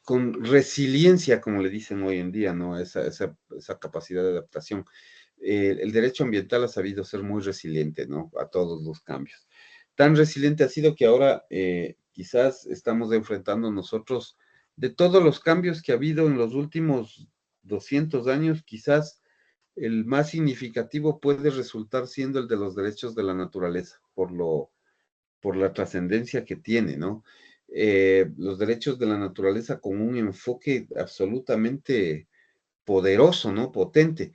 con resiliencia, como le dicen hoy en día, ¿no? Esa capacidad de adaptación. El derecho ambiental ha sabido ser muy resiliente, ¿no? A todos los cambios. Tan resiliente ha sido que ahora quizás estamos enfrentando nosotros, de todos los cambios que ha habido en los últimos 200 años, quizás el más significativo puede resultar siendo el de los derechos de la naturaleza, por la trascendencia que tiene, ¿no? Los derechos de la naturaleza con un enfoque absolutamente poderoso, ¿no? Potente,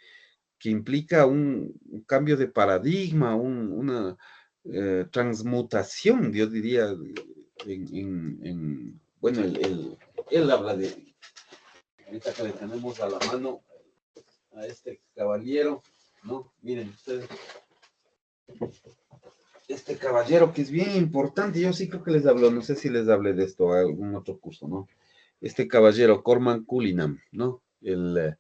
que implica un cambio de paradigma, una transmutación, yo diría, bueno, él habla de, ahorita que le tenemos a la mano a este caballero, ¿no? Miren ustedes, este caballero que es bien importante, yo sí creo que les hablo, no sé si les hablé de esto a algún otro curso, ¿no? Este caballero, Cormac Cullinam, ¿no? El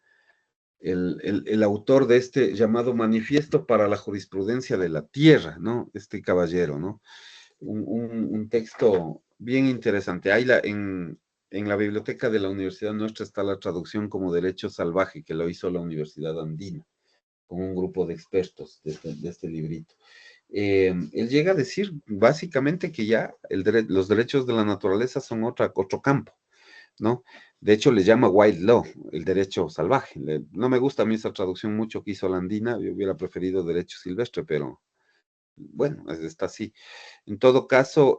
autor de este llamado Manifiesto para la Jurisprudencia de la Tierra, ¿no? Este caballero, ¿no? Un texto bien interesante. En la biblioteca de la universidad nuestra está la traducción como Derecho Salvaje, que lo hizo la Universidad Andina, con un grupo de expertos de este librito. Él llega a decir básicamente que ya los derechos de la naturaleza son otro campo, ¿no? De hecho, le llama wild law, el derecho salvaje. No me gusta a mí esa traducción mucho que hizo la Andina, yo hubiera preferido derecho silvestre, pero bueno, está así. En todo caso,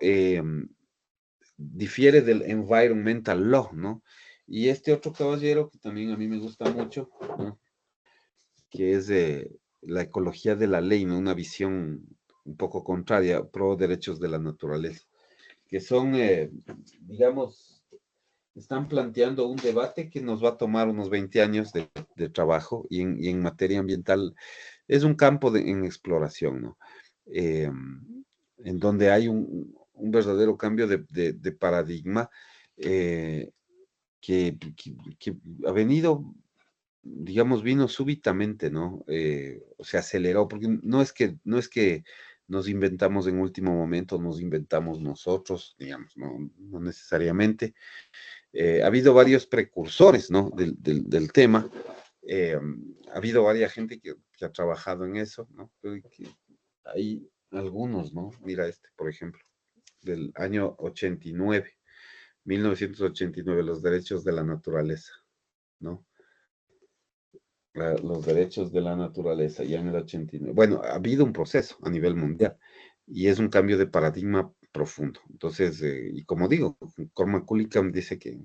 difiere del environmental law, ¿no? Y este otro caballero que también a mí me gusta mucho, ¿no? Que es de la ecología de la ley, ¿no? Una visión un poco contraria, pro derechos de la naturaleza, que son, digamos, están planteando un debate que nos va a tomar unos 20 años de trabajo y en materia ambiental es un campo en exploración, ¿no? En donde hay un verdadero cambio de paradigma que ha venido, digamos, vino súbitamente, ¿no? Se aceleró, porque no es que nos inventamos en último momento, nos inventamos nosotros, digamos, no necesariamente. Ha habido varios precursores, ¿no? Del tema. Ha habido varias gente que ha trabajado en eso, ¿no? Hay algunos, ¿no? Mira este, por ejemplo, del año 89, 1989, los derechos de la naturaleza, ¿no? Los derechos de la naturaleza, ya en el 89. Bueno, ha habido un proceso a nivel mundial y es un cambio de paradigma profundo. Entonces, y como digo, Cormac Cullinam dice que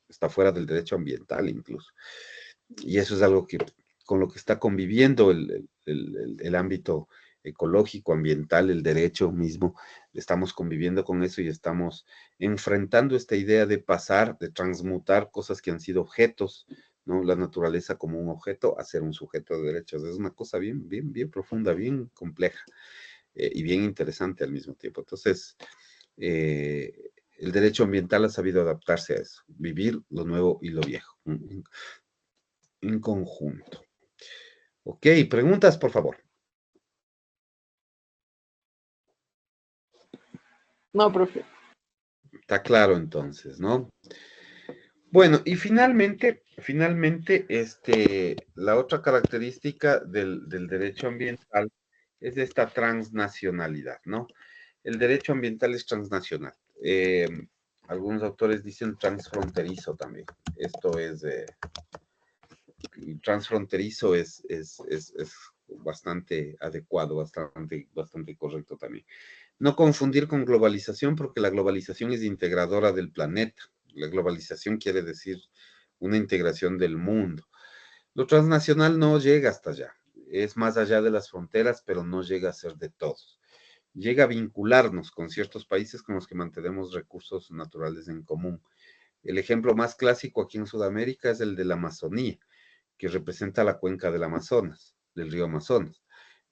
está fuera del derecho ambiental incluso. Y eso es algo que con lo que está conviviendo el ámbito ecológico, ambiental, el derecho mismo, estamos conviviendo con eso y estamos enfrentando esta idea de pasar, de transmutar cosas que han sido objetos, ¿no? La naturaleza como un objeto a ser un sujeto de derechos. Es una cosa bien profunda, bien compleja y bien interesante al mismo tiempo. Entonces, el derecho ambiental ha sabido adaptarse a eso, vivir lo nuevo y lo viejo en conjunto. Ok, preguntas, por favor. No, profe. Está claro entonces, ¿no? Bueno, y finalmente, la otra característica del derecho ambiental es esta transnacionalidad, ¿no? El derecho ambiental es transnacional. Algunos autores dicen transfronterizo también. Esto es, transfronterizo es bastante adecuado, bastante correcto también. No confundir con globalización, porque la globalización es integradora del planeta. La globalización quiere decir una integración del mundo. Lo transnacional no llega hasta allá. Es más allá de las fronteras, pero no llega a ser de todos. Llega a vincularnos con ciertos países con los que mantenemos recursos naturales en común. El ejemplo más clásico aquí en Sudamérica es el de la Amazonía, que representa la cuenca del Amazonas, del río Amazonas,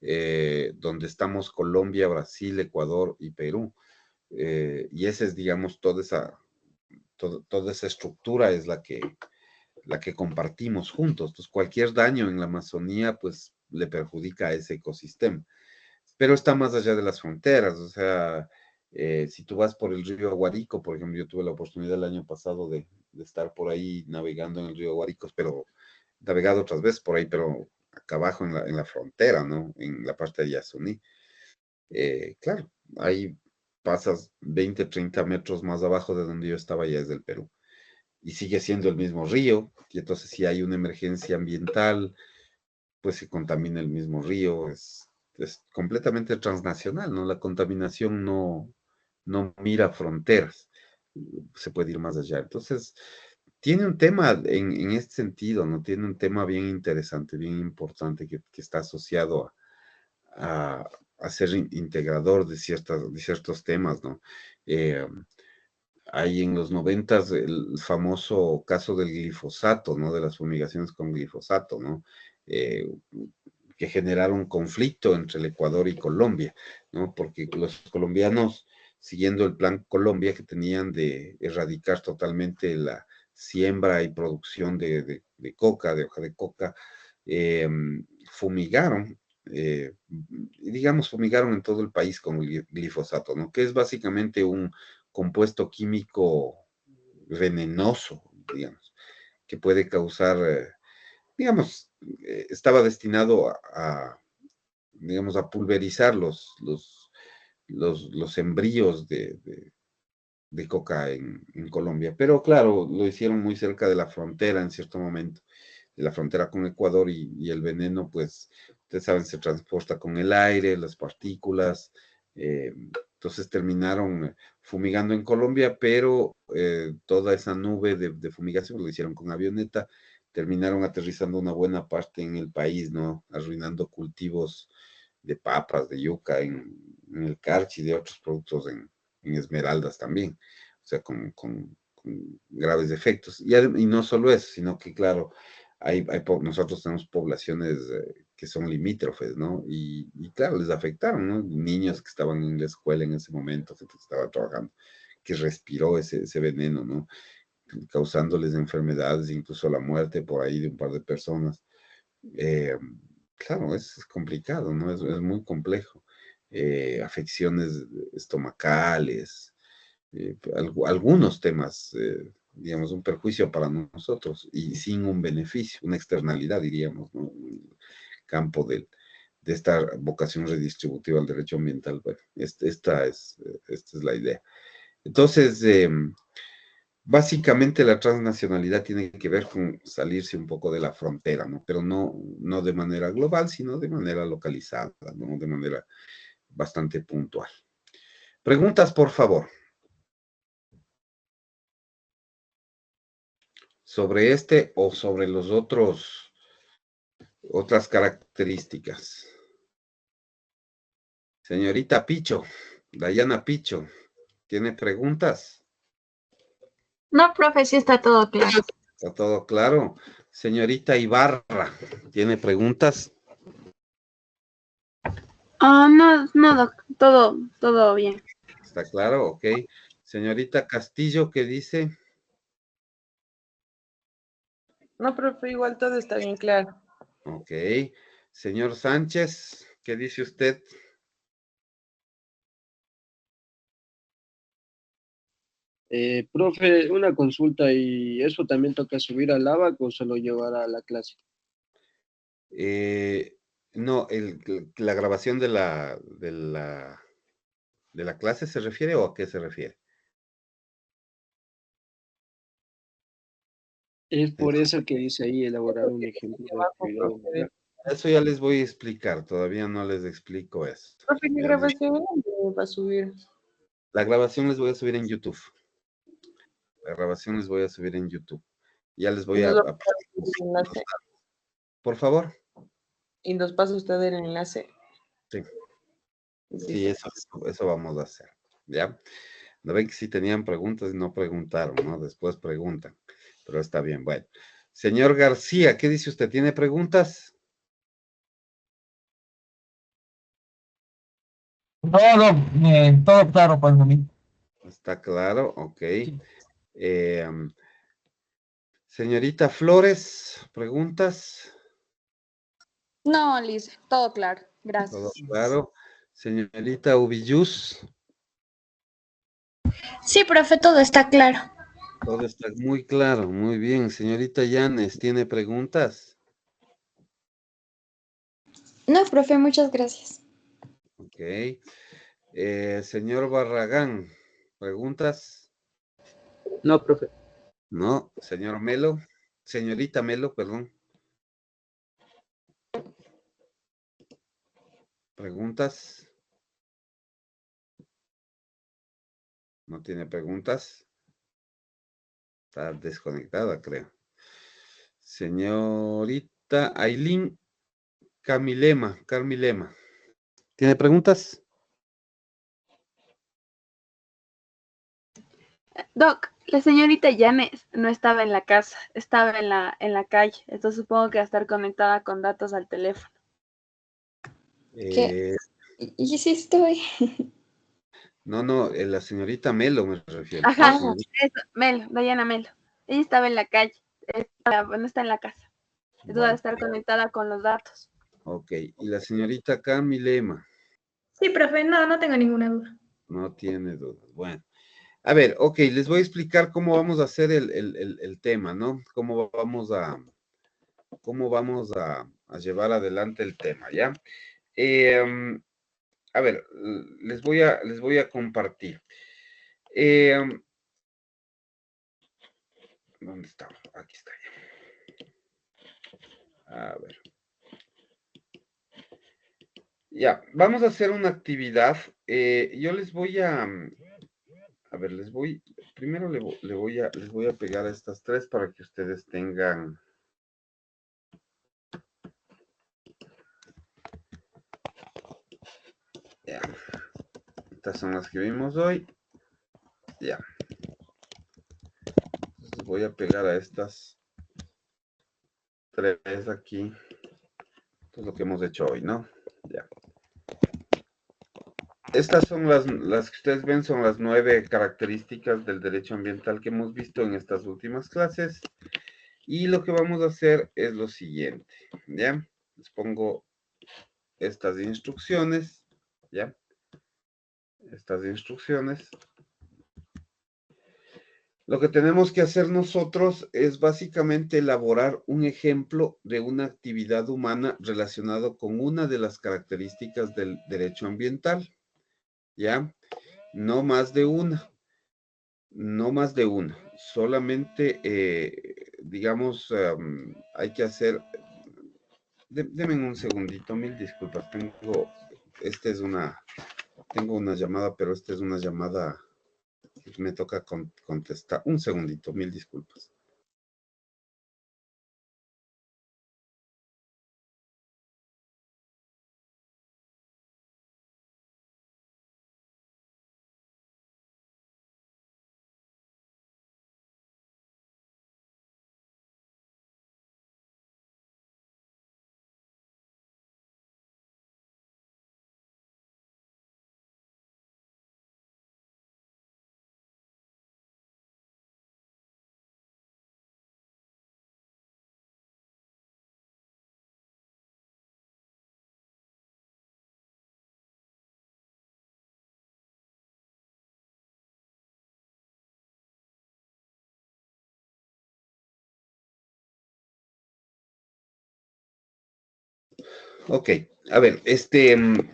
donde estamos Colombia, Brasil, Ecuador y Perú. Y esa es, digamos, toda esa estructura es la que compartimos juntos. Entonces, cualquier daño en la Amazonía, pues, le perjudica a ese ecosistema. Pero está más allá de las fronteras, o sea, si tú vas por el río Aguarico, por ejemplo, yo tuve la oportunidad el año pasado de estar por ahí navegando en el río Aguarico, pero navegado otras veces por ahí, pero acá abajo en la frontera, ¿no? En la parte de Yasuní. Claro, ahí pasas 20, 30 metros más abajo de donde yo estaba, ya es del Perú. Y sigue siendo el mismo río, y entonces si hay una emergencia ambiental, pues se contamina el mismo río, es completamente transnacional, ¿no? La contaminación no mira fronteras, se puede ir más allá. Entonces, tiene un tema en este sentido, ¿no? Tiene un tema bien interesante, bien importante que está asociado a ser integrador de ciertos temas, ¿no? Hay en los 90 el famoso caso del glifosato, ¿no? De las fumigaciones con glifosato, ¿no? Que generaron conflicto entre el Ecuador y Colombia, ¿no? Porque los colombianos, siguiendo el plan Colombia que tenían de erradicar totalmente la siembra y producción de coca, de hoja de coca, fumigaron, digamos, fumigaron en todo el país con glifosato, ¿no? Que es básicamente un compuesto químico venenoso, digamos, que puede causar, digamos, estaba destinado digamos, a pulverizar los embrios de coca en Colombia. Pero claro, lo hicieron muy cerca de la frontera en cierto momento, de la frontera con Ecuador y el veneno, pues, ustedes saben, se transporta con el aire, las partículas. Entonces terminaron fumigando en Colombia, pero toda esa nube de fumigación lo hicieron con avioneta, terminaron aterrizando una buena parte en el país, ¿no? Arruinando cultivos de papas, de yuca en el Carchi y de otros productos en Esmeraldas también, o sea, con graves efectos. Y no solo eso, sino que, claro, nosotros tenemos poblaciones que son limítrofes, ¿no? Y claro, les afectaron, ¿no? Niños que estaban en la escuela en ese momento, gente que estaba trabajando, que respiró ese veneno, ¿no? Causándoles enfermedades, incluso la muerte por ahí de un par de personas. Claro, es complicado, ¿no? Es muy complejo. Afecciones estomacales, algunos temas, digamos, un perjuicio para nosotros y sin un beneficio, una externalidad, diríamos, ¿no? Campo de esta vocación redistributiva al derecho ambiental. Bueno, esta es la idea. Entonces, básicamente la transnacionalidad tiene que ver con salirse un poco de la frontera, ¿no? Pero no de manera global, sino de manera localizada, ¿no? De manera bastante puntual. Preguntas, por favor. Sobre este o sobre los otras características. Señorita Picho, Dayana Picho, ¿tiene preguntas? No, profe, sí está todo claro. ¿Está todo claro? Señorita Ibarra, ¿tiene preguntas? No, doc, todo bien. ¿Está claro? Ok. Señorita Castillo, ¿qué dice? No, profe, igual todo está bien claro. Ok. Señor Sánchez, ¿qué dice usted? Profe, una consulta, ¿y eso también toca subir al ABAC o solo llevar a la clase? No, la grabación de la clase se refiere o a qué se refiere. Es por eso que dice ahí elaborar un ejemplo de Abajo, actividad profe. humana. Eso ya les voy a explicar, todavía no les explico esto. Profe, ¿qué Ya grabación va a subir? la grabación les voy a subir en YouTube. La grabación les voy a subir en YouTube. Ya les Y voy nos a va a pasar el enlace. por favor. Y nos pasa usted el enlace. Sí, sí, Listo. eso vamos a hacer. ¿Ya? No ven que si tenían preguntas y no preguntaron, ¿no? Después preguntan. Pero está bien, bueno. Señor García, ¿qué dice usted? ¿Tiene preguntas? Todo claro para mí. Está claro, ok. Sí. Señorita Flores, ¿preguntas? No, Liz, todo claro. Todo Gracias. claro. Señorita Ubillus, Sí, profe, todo está claro. todo está muy claro, muy bien. Señorita Llanes, ¿tiene preguntas? No, profe, muchas gracias. Ok. Señor Barragán, ¿preguntas? No, profe. No. Señor Melo, señorita Melo, perdón. ¿Preguntas? ¿No tiene preguntas? Está desconectada, creo. Señorita Ailín Carmilema. ¿Tiene preguntas? Doc, la señorita Yanes no estaba en la casa, estaba en la calle. Entonces supongo que va a estar conectada con datos al teléfono. ¿Qué? Eh, Y sí estoy. no, la señorita Melo me refiero. La Ajá, Ah, señorita, eso, Melo, Dayana Melo. Ella estaba en la calle, no está en la casa. Entonces va a bueno, estar conectada con los datos. ok. Y la señorita Carmilema, Sí, profe, no, no tengo ninguna duda. no tiene dudas. Bueno, a ver, ok, les voy a explicar cómo vamos a hacer el tema, ¿no? Cómo vamos a llevar adelante el tema, ¿ya? A ver, les voy a compartir. ¿Dónde está? Aquí está. A ver. Ya, vamos a hacer una actividad. Yo les voy a ver, primero les voy a pegar a estas tres para que ustedes tengan. Ya, estas son las que vimos hoy. Ya. Entonces voy a pegar a estas tres aquí. Esto es lo que hemos hecho hoy, ¿no? Ya. Estas son las que ustedes ven, son las 9 características del derecho ambiental que hemos visto en estas últimas clases. Y lo que vamos a hacer es lo siguiente, ¿ya? Les pongo estas instrucciones, ¿ya? Estas instrucciones. Lo que tenemos que hacer nosotros es básicamente elaborar un ejemplo de una actividad humana relacionado con una de las características del derecho ambiental, ¿ya? No más de una, no más de una. Solamente, digamos, hay que hacer. Deme un segundito, mil disculpas. Tengo una llamada, pero esta es una llamada que me toca contestar. Un segundito, mil disculpas. Ok, a ver,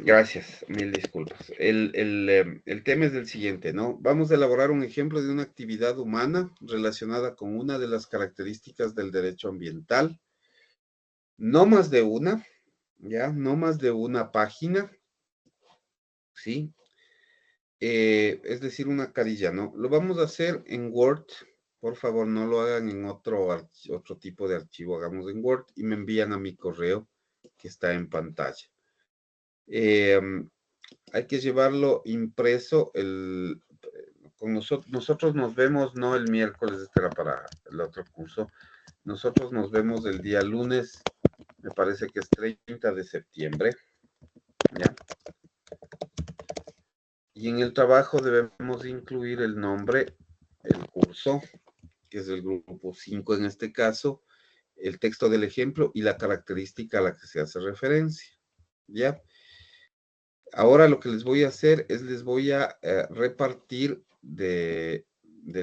gracias, mil disculpas. El tema es el siguiente, ¿no? Vamos a elaborar un ejemplo de una actividad humana relacionada con una de las características del derecho ambiental. No más de una, ¿ya? No más de una página, ¿sí? Es decir, una carilla, ¿no? Lo vamos a hacer en Word. Por favor, no lo hagan en otro tipo de archivo, hagamos en Word y me envían a mi correo que está en pantalla. Hay que llevarlo impreso. Con nosotros nos vemos, no el miércoles, este era para el otro curso. Nosotros nos vemos el día lunes, me parece que es 30 de septiembre. ¿Ya? Y en el trabajo debemos incluir el nombre, el curso, que es el grupo 5 en este caso, el texto del ejemplo y la característica a la que se hace referencia. ¿Ya? Ahora lo que les voy a hacer es les voy a repartir del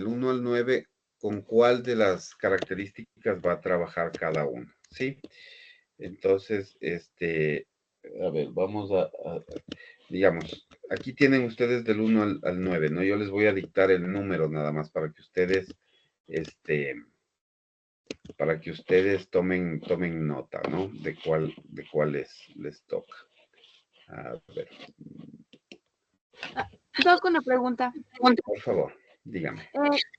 1 al 9 con cuál de las características va a trabajar cada uno, ¿sí? Entonces, a ver, vamos digamos, aquí tienen ustedes del 1 al 9, ¿no? Yo les voy a dictar el número nada más para que ustedes, tomen nota, ¿no? De cuál les toca. A ver. Doc, una pregunta. Por favor, dígame.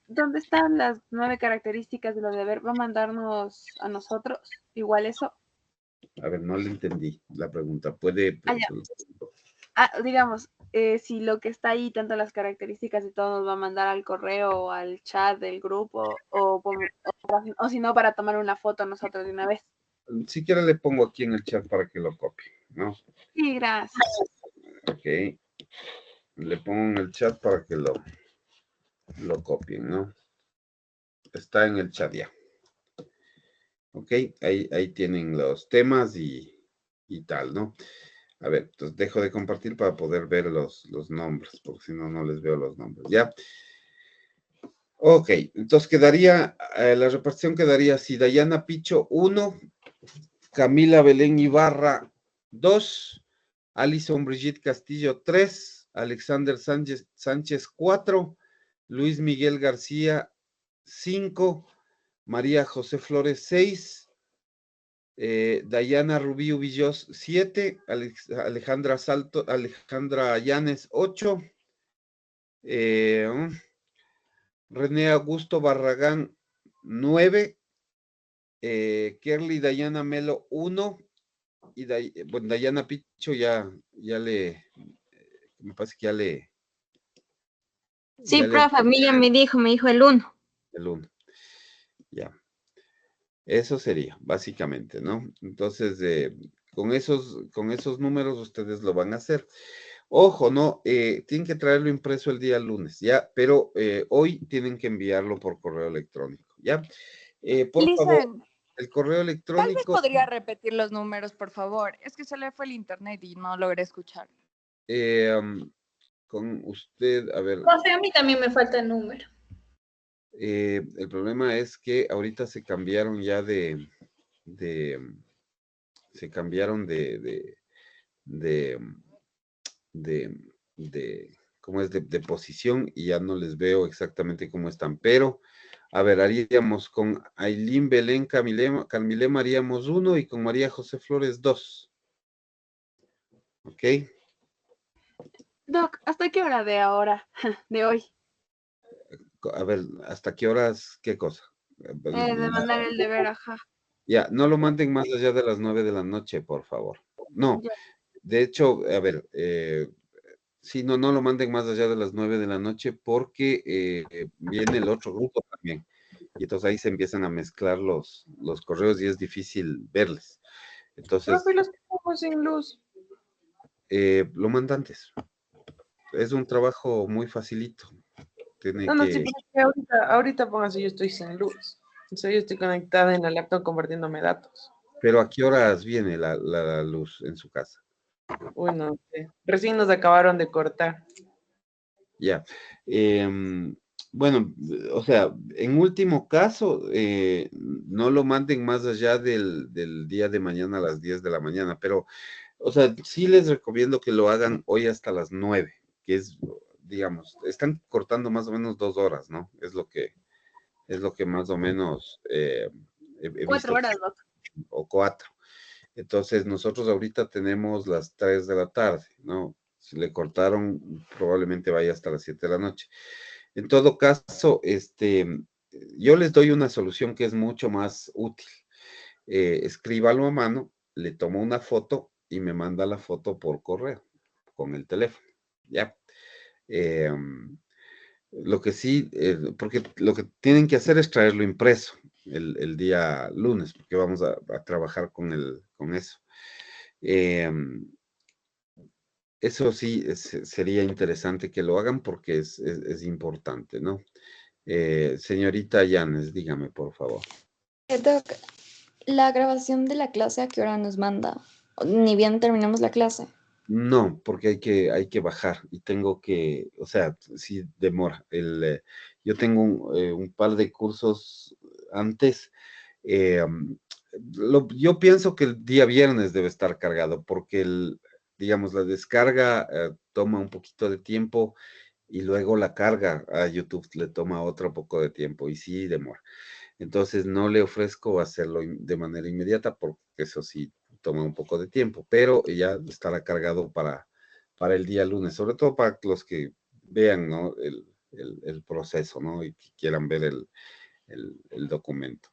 ¿Dónde están las 9 características de lo de ver? ¿Va a mandarnos a nosotros igual eso? A ver, no le entendí la pregunta. ¿Puede? Digamos, si lo que está ahí, tanto las características y todo, nos va a mandar al correo o al chat del grupo, o si no, para tomar una foto nosotros de una vez. Si quiere le pongo aquí en el chat para que lo copie, ¿no? Sí, gracias. Ok. Le pongo en el chat para que lo copien, ¿no? Está en el chat ya. Ok, ahí tienen los temas y tal, ¿no? A ver, entonces dejo de compartir para poder ver los nombres, porque si no, no les veo los nombres, ¿ya? Ok, entonces la repartición quedaría así: Dayana Picho 1, Camila Belén Ibarra 2, Alison Brigitte Castillo 3, Alexander Sánchez 4, Luis Miguel García 5, María José Flores 6, Dayana Rubí Ubillos 7, Alejandra Llanes 8, René Augusto Barragán 9, Kerly Dayana Melo 1, y Dayana Picho me parece que Sí, profe, a mí ya me dijo el 1. el 1. Ya. Eso sería, básicamente, ¿no? Entonces, con esos números ustedes lo van a hacer. Ojo, ¿no? Tienen que traerlo impreso el día lunes, ¿ya? Pero hoy tienen que enviarlo por correo electrónico, ¿ya? Por favor, el correo Tal vez electrónico. podría repetir los números, por favor. Es que se le fue el internet y no logré escuchar. Con usted, a ver. Profe, a mí también me falta el número. El problema es que ahorita se cambiaron ya ¿cómo es? De posición, y ya no les veo exactamente cómo están, pero, a ver, haríamos con Ailín Belén Camilema haríamos 1 y con María José Flores 2. ¿Ok? Doc, ¿hasta qué hora de ahora, de hoy? A ver, ¿hasta qué horas? ¿Qué cosa? De mandar el deber, ajá. Ya, no lo manden más allá de las 9 de la noche, por favor. No, Ya. de hecho, a ver, sí, no lo manden más allá de las 9 de la noche porque viene el otro grupo también. Y entonces ahí se empiezan a mezclar los correos y es difícil verles. Entonces, Profe, los que estamos sin luz. lo mandan antes. Es un trabajo muy facilito. Tiene No, que... sí, pero es que ahorita póngase, yo estoy sin luz. O sea, yo estoy conectada en la laptop compartiéndome datos. Pero ¿a qué horas viene la luz en su casa? Uy, no sé. Recién nos acabaron de cortar. Ya. Bueno, o sea, en último caso, no lo manden más allá del día de mañana a las 10 de la mañana, pero, o sea, sí les recomiendo que lo hagan hoy hasta las 9, que es, digamos, están cortando más o menos 2 horas, ¿no? Es lo que más o menos he 4 visto, horas, Doc. o 4. Entonces, nosotros ahorita tenemos las 3 de la tarde, ¿no? Si le cortaron, probablemente vaya hasta las 7 de la noche. En todo caso, yo les doy una solución que es mucho más útil. Escríbalo a mano, le tomo una foto y me manda la foto por correo con el teléfono, ¿ya? Eh, lo que sí, porque lo que tienen que hacer es traerlo impreso el día lunes, porque vamos a trabajar con eso. Eso sí, sería interesante que lo hagan porque es importante, ¿no? Señorita Llanes, dígame, por favor. Doc, la grabación de la clase, ¿a qué hora nos manda? Ni bien terminamos la clase. No, porque hay que bajar y tengo que, o sea, sí demora. Yo tengo un par de cursos antes. eh, yo pienso que el día viernes debe estar cargado porque digamos, la descarga toma un poquito de tiempo y luego la carga a YouTube le toma otro poco de tiempo y sí demora. Entonces no le ofrezco hacerlo de manera inmediata porque eso sí toma un poco de tiempo, pero ya estará cargado para el día lunes, sobre todo para los que vean, ¿no? el proceso, ¿no? Y que quieran ver el documento.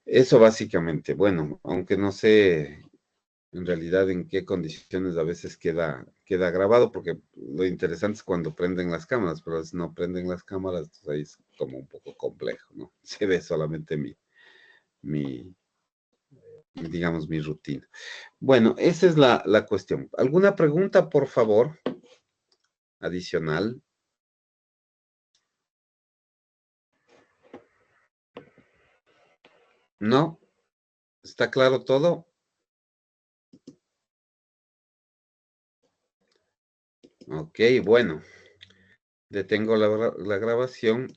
Eso básicamente, bueno, aunque no sé en realidad en qué condiciones a veces queda grabado, porque lo interesante es cuando prenden las cámaras, pero si no prenden las cámaras, pues ahí es como un poco complejo, ¿no? Se ve solamente digamos, mi rutina. Bueno, esa es la cuestión. ¿Alguna pregunta, por favor, adicional? ¿No? ¿Está claro todo? Ok, bueno. Detengo la grabación.